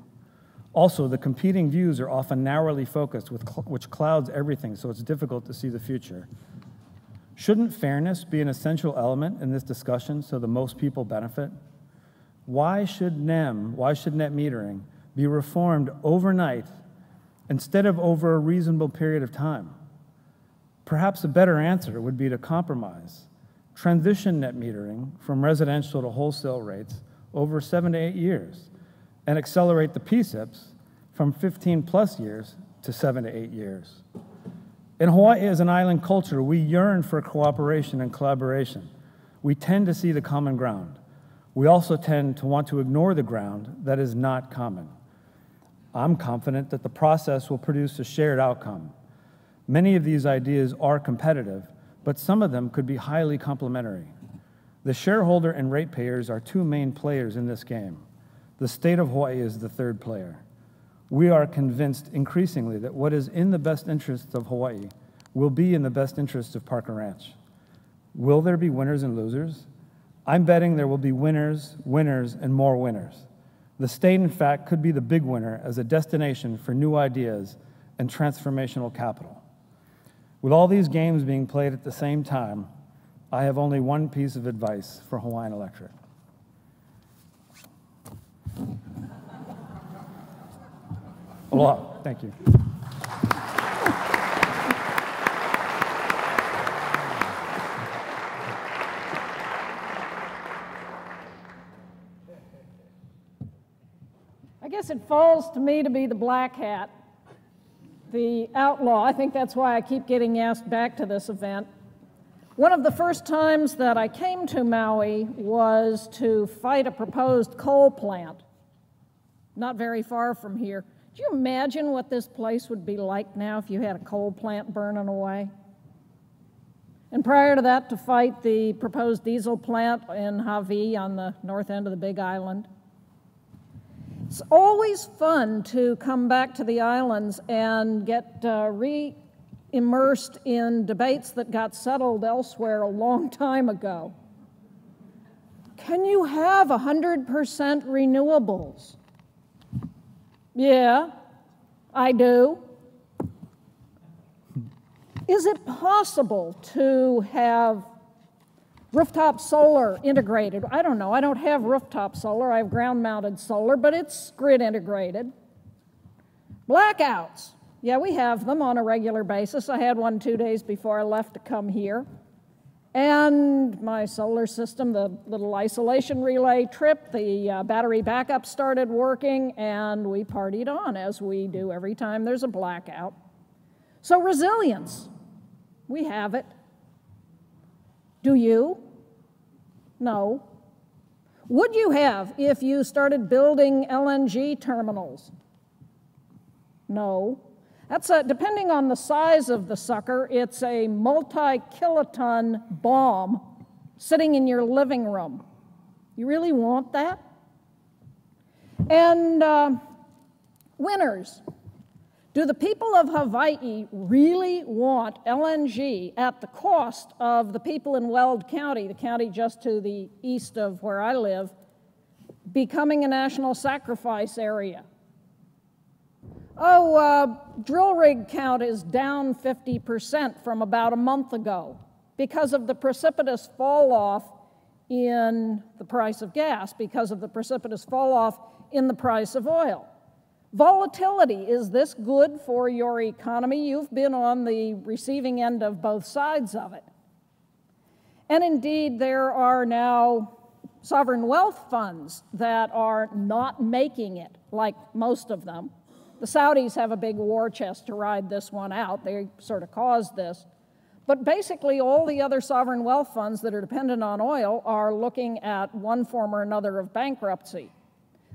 Also, the competing views are often narrowly focused, which clouds everything, so it's difficult to see the future. Shouldn't fairness be an essential element in this discussion so the most people benefit? Why should net metering be reformed overnight instead of over a reasonable period of time? Perhaps a better answer would be to compromise. Transition net metering from residential to wholesale rates over 7 to 8 years and accelerate the PSIPs from 15+ years to 7 to 8 years. In Hawaii, as an island culture, we yearn for cooperation and collaboration. We tend to see the common ground. We also tend to want to ignore the ground that is not common. I'm confident that the process will produce a shared outcome. Many of these ideas are competitive, but some of them could be highly complementary. The shareholder and ratepayers are 2 main players in this game. The state of Hawaii is the 3rd player. We are convinced increasingly that what is in the best interests of Hawaii will be in the best interests of Park and Ranch. Will there be winners and losers? I'm betting there will be winners, winners, and more winners. The state, in fact, could be the big winner as a destination for new ideas and transformational capital. With all these games being played at the same time, I have only one piece of advice for Hawaiian Electric. Aloha. Thank you. I guess it falls to me to be the black hat, the outlaw. I think that's why I keep getting asked back to this event. One of the first times that I came to Maui was to fight a proposed coal plant, not very far from here. Do you imagine what this place would be like now if you had a coal plant burning away? And prior to that, to fight the proposed diesel plant in Hawaii on the north end of the Big Island. It's always fun to come back to the islands and get re-immersed in debates that got settled elsewhere a long time ago. Can you have 100% renewables? Yeah, I do. Is it possible to have rooftop solar integrated? I don't know. I don't have rooftop solar. I have ground-mounted solar, but it's grid integrated. Blackouts. Yeah, we have them on a regular basis. I had one 2 days before I left to come here. And my solar system, the little isolation relay trip, the battery backup started working, and we partied on, as we do every time there's a blackout. So resilience, we have it. Do you? No. Would you have if you started building LNG terminals? No. That's depending on the size of the sucker, it's a multi-kiloton bomb sitting in your living room. You really want that? And winners. Do the people of Hawaii really want LNG at the cost of the people in Weld County, the county just to the east of where I live, becoming a national sacrifice area? Drill rig count is down 50% from about a month ago because of the precipitous fall off in the price of gas, because of the precipitous fall off in the price of oil. Volatility, is this good for your economy? You've been on the receiving end of both sides of it. And indeed, there are now sovereign wealth funds that are not making it, like most of them. The Saudis have a big war chest to ride this one out. They sort of caused this. But basically, all the other sovereign wealth funds that are dependent on oil are looking at one form or another of bankruptcy.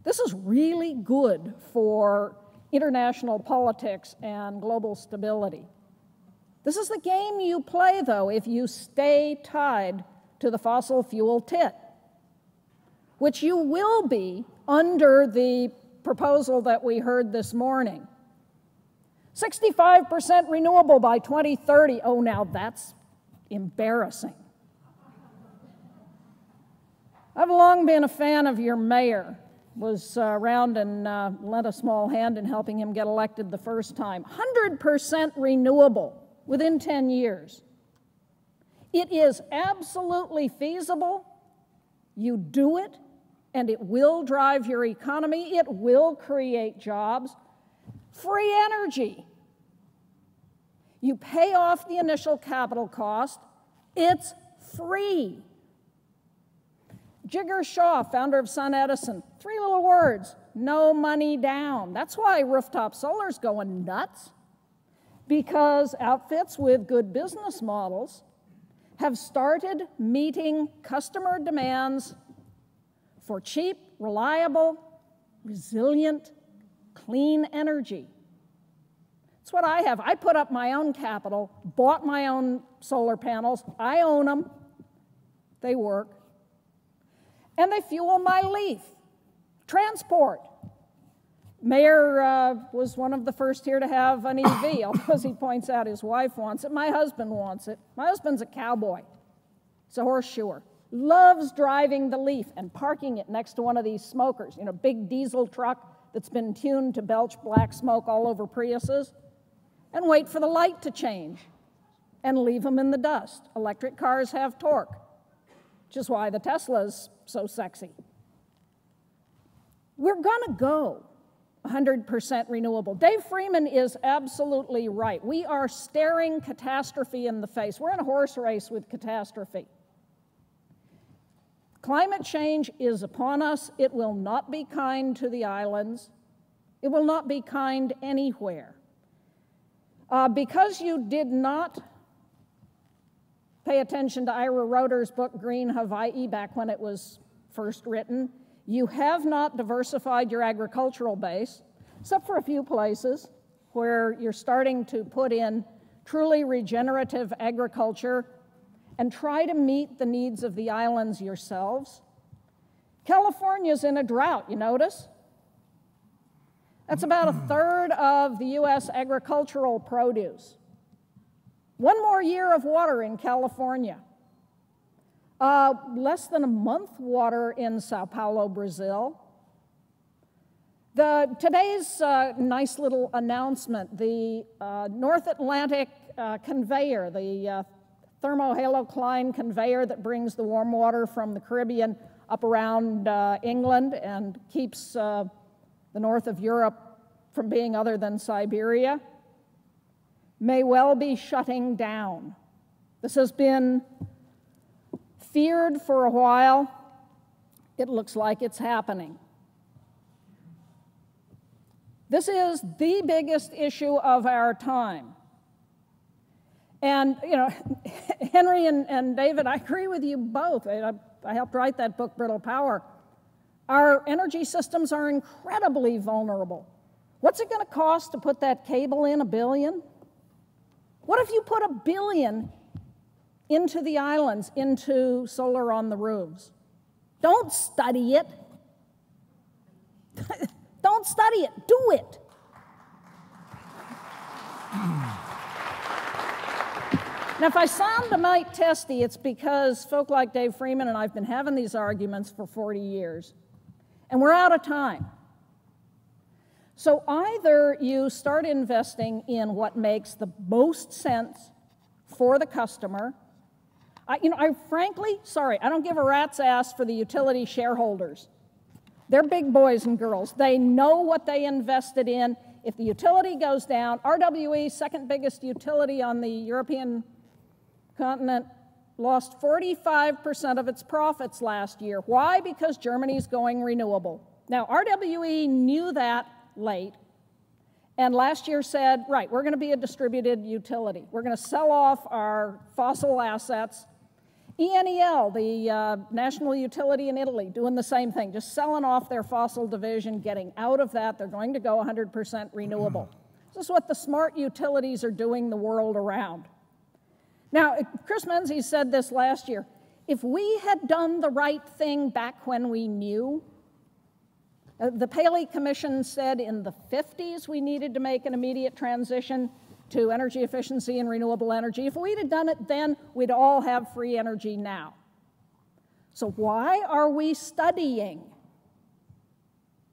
This is really good for international politics and global stability. This is the game you play, though, if you stay tied to the fossil fuel tit, which you will be under the proposal that we heard this morning. 65% renewable by 2030. Oh, now that's embarrassing. I've long been a fan of your mayor. Was around and lent a small hand in helping him get elected the first time. 100% renewable within 10 years. It is absolutely feasible. You do it, and it will drive your economy. It will create jobs. Free energy. You pay off the initial capital cost. It's free. Jigar Shah, founder of SunEdison, 3 little words: no money down. That's why rooftop solar's going nuts, because outfits with good business models have started meeting customer demands for cheap, reliable, resilient, clean energy. That's what I have. I put up my own capital, bought my own solar panels. I own them. They work. And they fuel my Leaf. Transport. Mayor was one of the first here to have an EV, although he points out his wife wants it. My husband wants it. My husband's a cowboy. He's a horseshoer. Loves driving the Leaf and parking it next to one of these smokers, big diesel truck that's been tuned to belch black smoke all over Priuses, and wait for the light to change. and leave them in the dust. Electric cars have torque, which is why the Tesla's so sexy. We're gonna go 100% renewable. Dave Freeman is absolutely right. We are staring catastrophe in the face. We're in a horse race with catastrophe. Climate change is upon us. It will not be kind to the islands. It will not be kind anywhere. Because you did not pay attention to Ira Roeder's book, Green Hawaii, back when it was first written, you have not diversified your agricultural base, except for a few places where you're starting to put in truly regenerative agriculture and try to meet the needs of the islands yourselves. California's in a drought, you notice? That's about a third of the US agricultural produce. One more year of water in California. Less than a month water in Sao Paulo, Brazil. Today's nice little announcement, the North Atlantic conveyor, the thermohalocline conveyor that brings the warm water from the Caribbean up around England and keeps the north of Europe from being other than Siberia, may well be shutting down. This has been feared for a while. It looks like it's happening. This is the biggest issue of our time. And, you know, Henry and David, I agree with you both. I helped write that book, Brittle Power. Our energy systems are incredibly vulnerable. What's it going to cost to put that cable in? $1 billion? What if you put $1 billion into the islands, into solar on the roofs? Don't study it. Don't study it. Do it. Now, if I sound a mite testy, it's because folk like Dave Freeman and I have been having these arguments for 40 years, and we're out of time. So either you start investing in what makes the most sense for the customer. I frankly, sorry, I don't give a rat's ass for the utility shareholders. They're big boys and girls. They know what they invested in. If the utility goes down, RWE, second biggest utility on the European continent, lost 45% of its profits last year. Why? Because Germany's going renewable. Now, RWE knew that late, and last year said, right, we're going to be a distributed utility. We're going to sell off our fossil assets. ENEL, the national utility in Italy, doing the same thing, just selling off their fossil division, getting out of that. They're going to go 100% renewable. This is what the smart utilities are doing the world around. Now, Chris Menzies said this last year. If we had done the right thing back when we knew, the Paley Commission said in the 50s we needed to make an immediate transition to energy efficiency and renewable energy. If we'd have done it then, we'd all have free energy now. So why are we studying?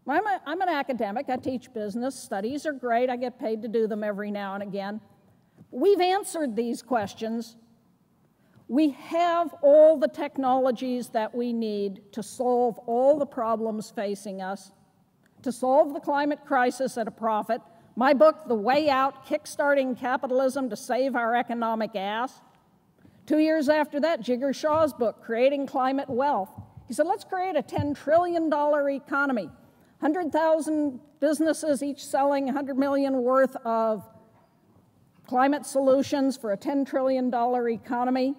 I'm an academic. I teach business. Studies are great. I get paid to do them every now and again. We've answered these questions. We have all the technologies that we need to solve all the problems facing us, to solve the climate crisis at a profit. My book, The Way Out, Kickstarting Capitalism to Save Our Economic Ass. 2 years after that, Jigar Shah's book, Creating Climate Wealth. He said, let's create a $10 trillion economy. 100,000 businesses, each selling $100 million worth of climate solutions for a $10 trillion economy.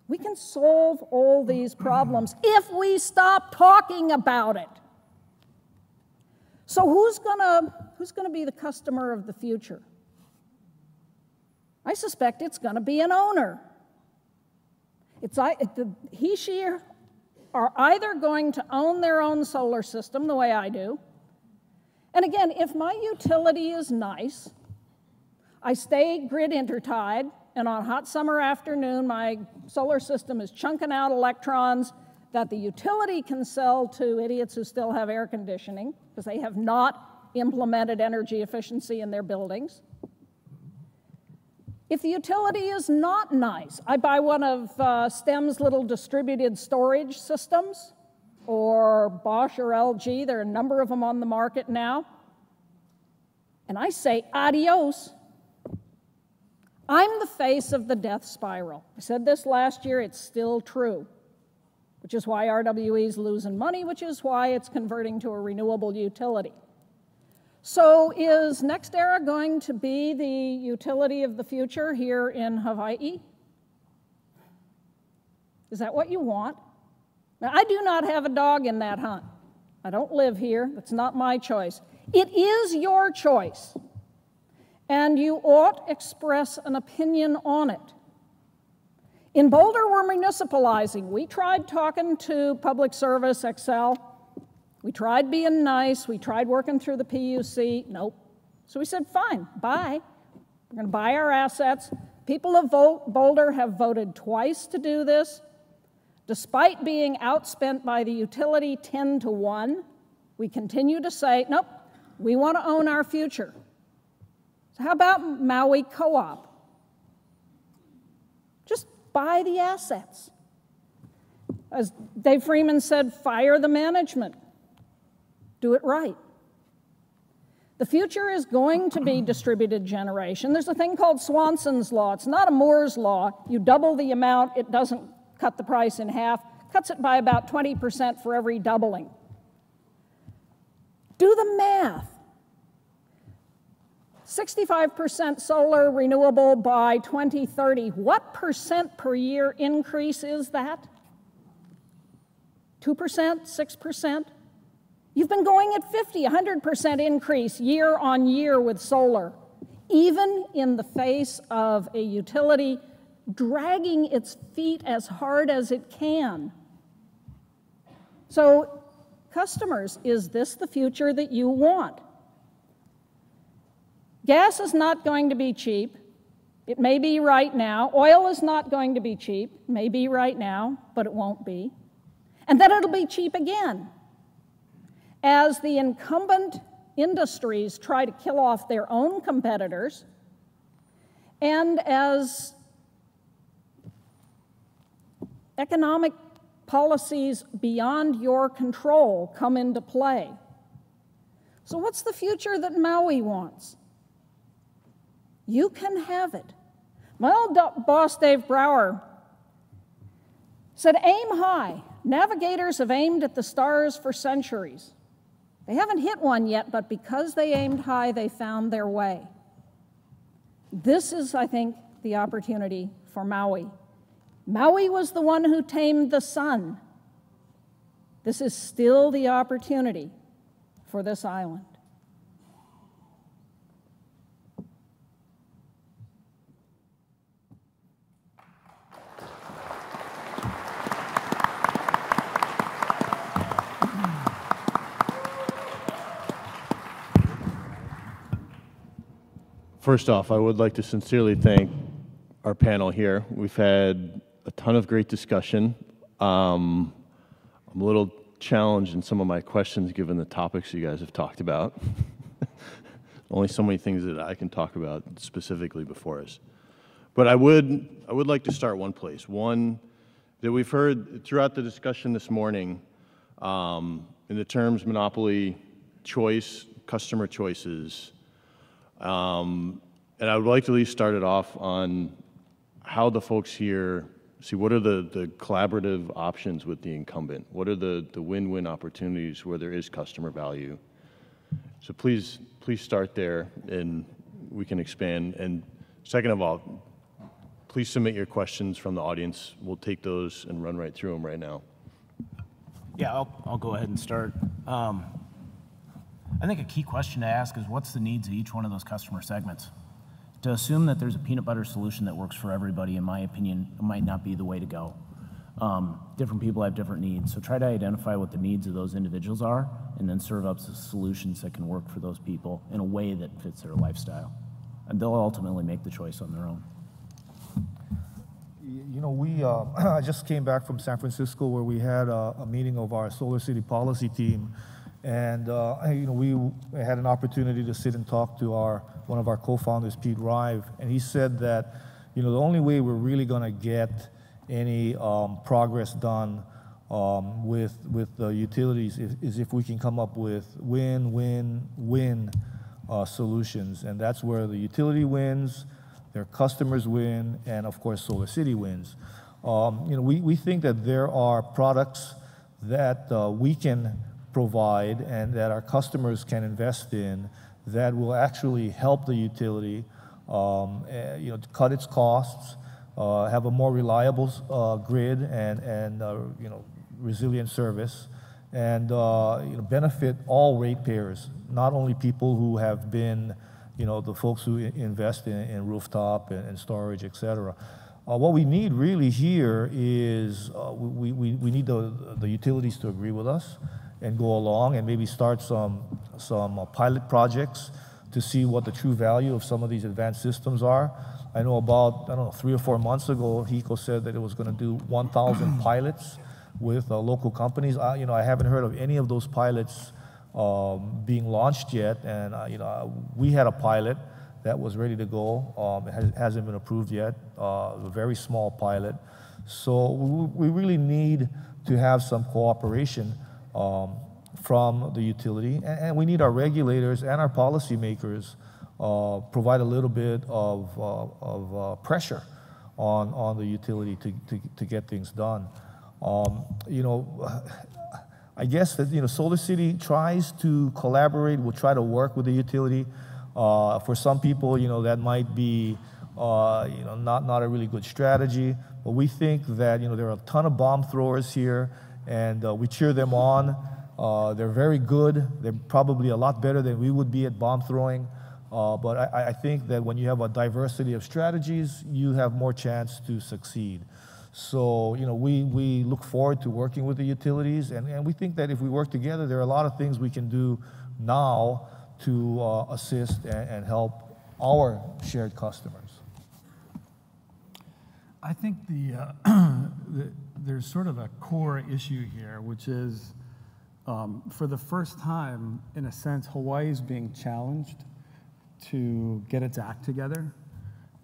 We can solve all these problems if we stop talking about it. So who's gonna be the customer of the future? I suspect it's gonna be an owner. He, she are either going to own their own solar system the way I do. And again, if my utility is nice, I stay grid intertied, and on a hot summer afternoon, my solar system is chunking out electrons that the utility can sell to idiots who still have air conditioning, because they have not implemented energy efficiency in their buildings. If the utility is not nice, I buy one of STEM's little distributed storage systems, or Bosch or LG, there are a number of them on the market now, and I say adios. I'm the face of the death spiral. I said this last year, it's still true, which is why RWE is losing money, which is why it's converting to a renewable utility. So is NextEra going to be the utility of the future here in Hawaii? Is that what you want? Now, I do not have a dog in that hunt. I don't live here. That's not my choice. It is your choice, and you ought to express an opinion on it. In Boulder, we're municipalizing. We tried talking to Public Service, Xcel. We tried being nice. We tried working through the PUC. Nope. So we said, fine, bye. We're going to buy our assets. People of Boulder have voted twice to do this. Despite being outspent by the utility 10-1, we continue to say, nope, we want to own our future. So how about Maui Co-op? Just buy the assets. As Dave Freeman said, fire the management. Do it right. The future is going to be distributed generation. There's a thing called Swanson's Law. It's not a Moore's Law. You double the amount, it doesn't cut the price in half, cuts it by about 20% for every doubling. Do the math. 65% solar renewable by 2030. What percent per year increase is that? 2%, 6%? You've been going at 50, 100% increase year on year with solar, even in the face of a utility dragging its feet as hard as it can. So, customers, is this the future that you want? Gas is not going to be cheap. It may be right now. Oil is not going to be cheap. It may be right now, but it won't be. And then it'll be cheap again. As the incumbent industries try to kill off their own competitors, and as economic policies beyond your control come into play. So what's the future that Maui wants? You can have it. My old boss, Dave Brower, said, aim high. Navigators have aimed at the stars for centuries. They haven't hit one yet, but because they aimed high, they found their way. This is, I think, the opportunity for Maui. Maui was the one who tamed the sun. This is still the opportunity for this island. First off, I would like to sincerely thank our panel here. We've had a ton of great discussion. I'm a little challenged in some of my questions given the topics you guys have talked about. Only so many things that I can talk about specifically before us. But I would like to start one place. One that we've heard throughout the discussion this morning in the terms monopoly, choice, customer choices. And I would like to at least start it off on how the folks here see what are the collaborative options with the incumbent? What are the win-win opportunities where there is customer value? So please start there and we can expand. And second of all, please submit your questions from the audience. We'll take those and run right through them right now. Yeah, I'll go ahead and start. I think a key question to ask is what's the needs of each one of those customer segments? To assume that there's a peanut butter solution that works for everybody, in my opinion, might not be the way to go. Different people have different needs, so try to identify what the needs of those individuals are and then serve up solutions that can work for those people in a way that fits their lifestyle. And they'll ultimately make the choice on their own. You know, I just came back from San Francisco where we had a meeting of our Solar City policy team. And we had an opportunity to sit and talk to one of our co-founders, Pete Rive, and he said that the only way we're really going to get any progress done with the utilities is if we can come up with win-win-win solutions, and that's where the utility wins, their customers win, and of course SolarCity wins. We think that there are products that we can provide and that our customers can invest in that will actually help the utility, cut its costs, have a more reliable grid and resilient service, and benefit all ratepayers, not only people who have been, the folks who invest in rooftop and storage, et cetera. What we need really here is we need the utilities to agree with us and go along and maybe start some pilot projects to see what the true value of some of these advanced systems are. I know about, 3 or 4 months ago, HECO said that it was going to do 1,000 pilots with local companies. I haven't heard of any of those pilots being launched yet, and we had a pilot that was ready to go. It hasn't been approved yet, a very small pilot. So we really need to have some cooperation from the utility, and we need our regulators and our policymakers provide a little bit of pressure on the utility to get things done. I guess that SolarCity tries to collaborate. We'll try to work with the utility. For some people, that might be not a really good strategy. But we think that there are a ton of bomb throwers here, and we cheer them on. They're very good. They're probably a lot better than we would be at bomb throwing. But I think that when you have a diversity of strategies, you have more chance to succeed. So, we look forward to working with the utilities, and we think that if we work together, there are a lot of things we can do now to assist and help our shared customers. I think there's sort of a core issue here, which is for the first time, in a sense, Hawaii is being challenged to get its act together.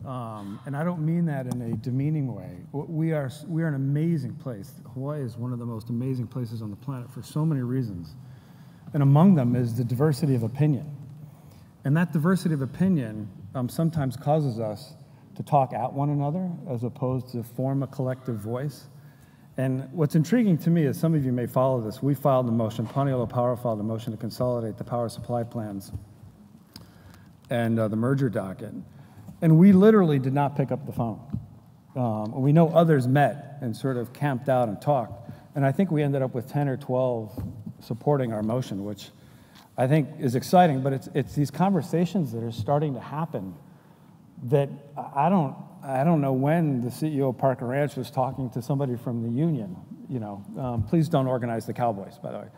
And I don't mean that in a demeaning way. We are an amazing place. Hawaii is one of the most amazing places on the planet for so many reasons. And among them is the diversity of opinion. And that diversity of opinion sometimes causes us to talk at one another as opposed to form a collective voice. And what's intriguing to me is, some of you may follow this, we filed a motion, Paniolo Power filed a motion to consolidate the power supply plans and the merger docket. And we literally did not pick up the phone. We know others met and sort of camped out and talked. And I think we ended up with 10 or 12 supporting our motion, which I think is exciting. But it's these conversations that are starting to happen that I don't know when the CEO of Parker Ranch was talking to somebody from the union. Please don't organize the Cowboys, by the way.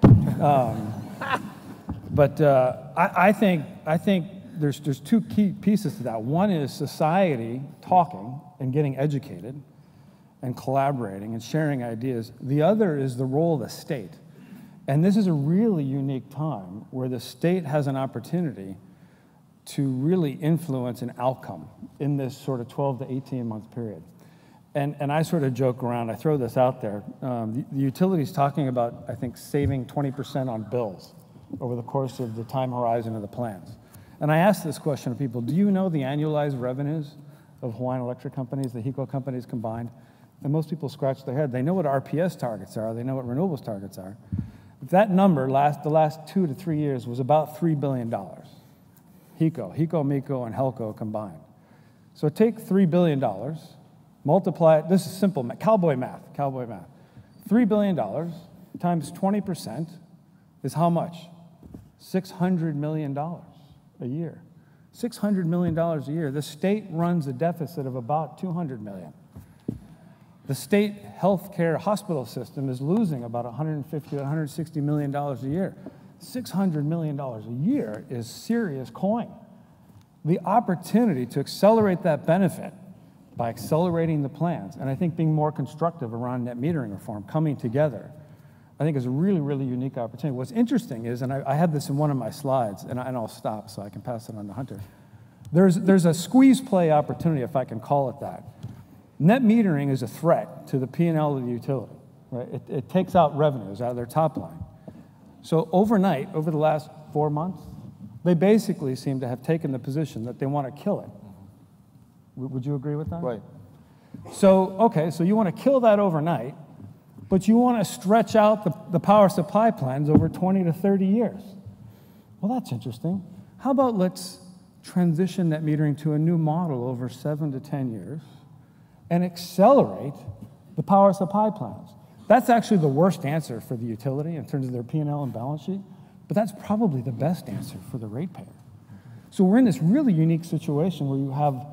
But I think there's two key pieces to that. One is society talking and getting educated and collaborating and sharing ideas. The other is the role of the state. And this is a really unique time where the state has an opportunity to really influence an outcome in this sort of 12 to 18 month period. And I sort of joke around, I throw this out there. The utility's talking about, I think, saving 20% on bills over the course of the time horizon of the plans. And I asked this question of people, do you know the annualized revenues of Hawaiian Electric companies, the HECO companies combined? And most people scratch their head. They know what RPS targets are, they know what renewables targets are. That number, the last 2 to 3 years, was about $3 billion. HECO, MECO, and HELCO combined. So take $3 billion, multiply it, this is simple, cowboy math. $3 billion times 20% is how much? $600 million a year. $600 million a year. The state runs a deficit of about $200 million. The state healthcare hospital system is losing about $150 to $160 million a year. $600 million a year is serious coin. The opportunity to accelerate that benefit by accelerating the plans, and I think being more constructive around net metering reform, coming together, I think is a really, really unique opportunity. What's interesting is, and I had this in one of my slides, and I'll stop so I can pass it on to Hunter. There's a squeeze play opportunity, if I can call it that. Net metering is a threat to the P&L of the utility, right? It takes out revenues out of their top line. So overnight, over the last 4 months, they basically seem to have taken the position that they want to kill it. Would you agree with that? Right. So, okay, so you want to kill that overnight, but you want to stretch out the power supply plans over 20 to 30 years. Well, that's interesting. How about let's transition net metering to a new model over 7 to 10 years and accelerate the power supply plans? That's actually the worst answer for the utility in terms of their P&L and balance sheet, but that's probably the best answer for the ratepayer. So we're in this really unique situation where you have,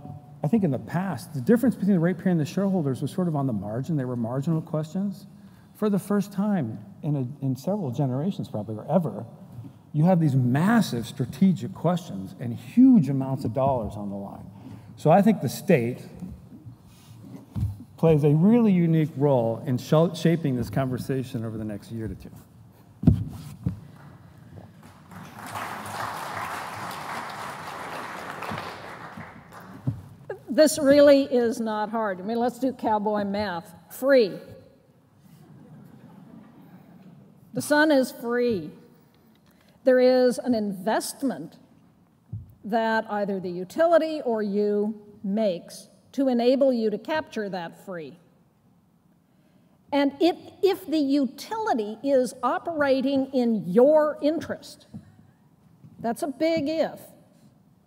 I think in the past, the difference between the ratepayer and the shareholders was sort of on the margin. They were marginal questions. For the first time in several generations, probably, or ever, you have these massive strategic questions and huge amounts of dollars on the line. So I think the state plays a really unique role in shaping this conversation over the next year to two. This really is not hard. I mean, let's do cowboy math. Free. The sun is free. There is an investment that either the utility or you makes to enable you to capture that free. And if the utility is operating in your interest, that's a big if.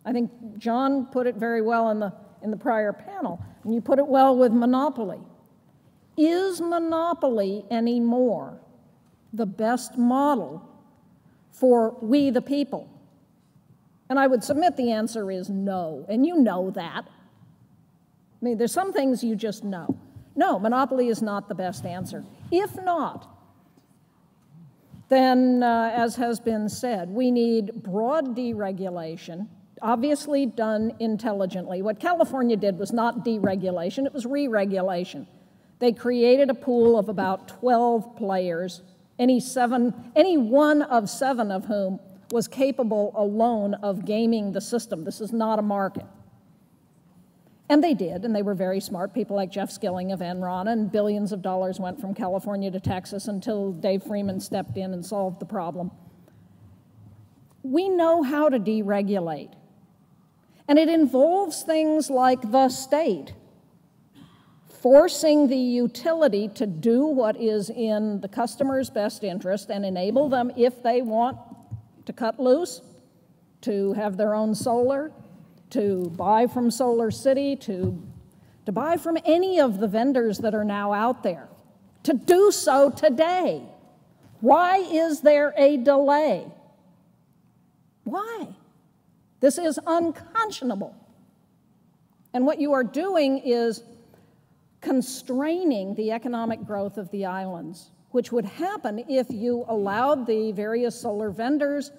I think John put it very well in the prior panel, and you put it well with monopoly. Is monopoly anymore the best model for we the people? And I would submit the answer is no, and you know that. I mean, there's some things you just know. No, monopoly is not the best answer. If not, then, as has been said, we need broad deregulation, obviously done intelligently. What California did was not deregulation, it was re-regulation. They created a pool of about 12 players, any one of 7 of whom was capable alone of gaming the system. This is not a market. And they did, and they were very smart. People like Jeff Skilling of Enron, and billions of dollars went from California to Texas until Dave Freeman stepped in and solved the problem. We know how to deregulate. And it involves things like the state forcing the utility to do what is in the customer's best interest and enable them, if they want to cut loose, to have their own solar, to buy from Solar City, to buy from any of the vendors that are now out there, to do so today. Why is there a delay? Why? This is unconscionable. And what you are doing is constraining the economic growth of the islands, which would happen if you allowed the various solar vendors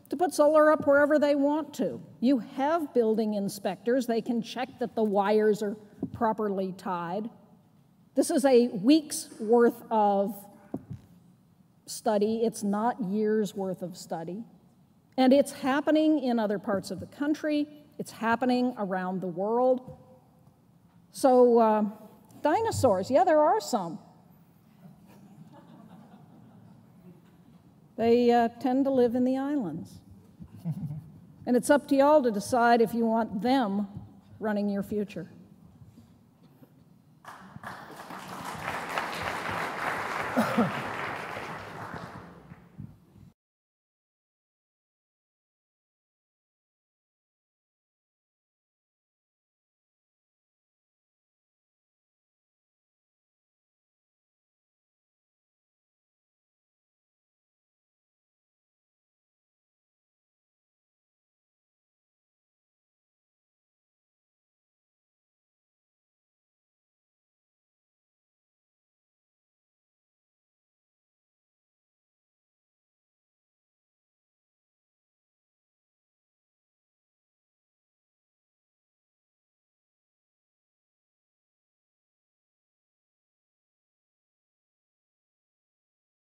to put solar up wherever they want to. You have building inspectors. They can check that the wires are properly tied. This is a week's worth of study. It's not years' worth of study. And it's happening in other parts of the country. It's happening around the world. So dinosaurs, yeah, there are some. They tend to live in the islands. And it's up to y'all to decide if you want them running your future.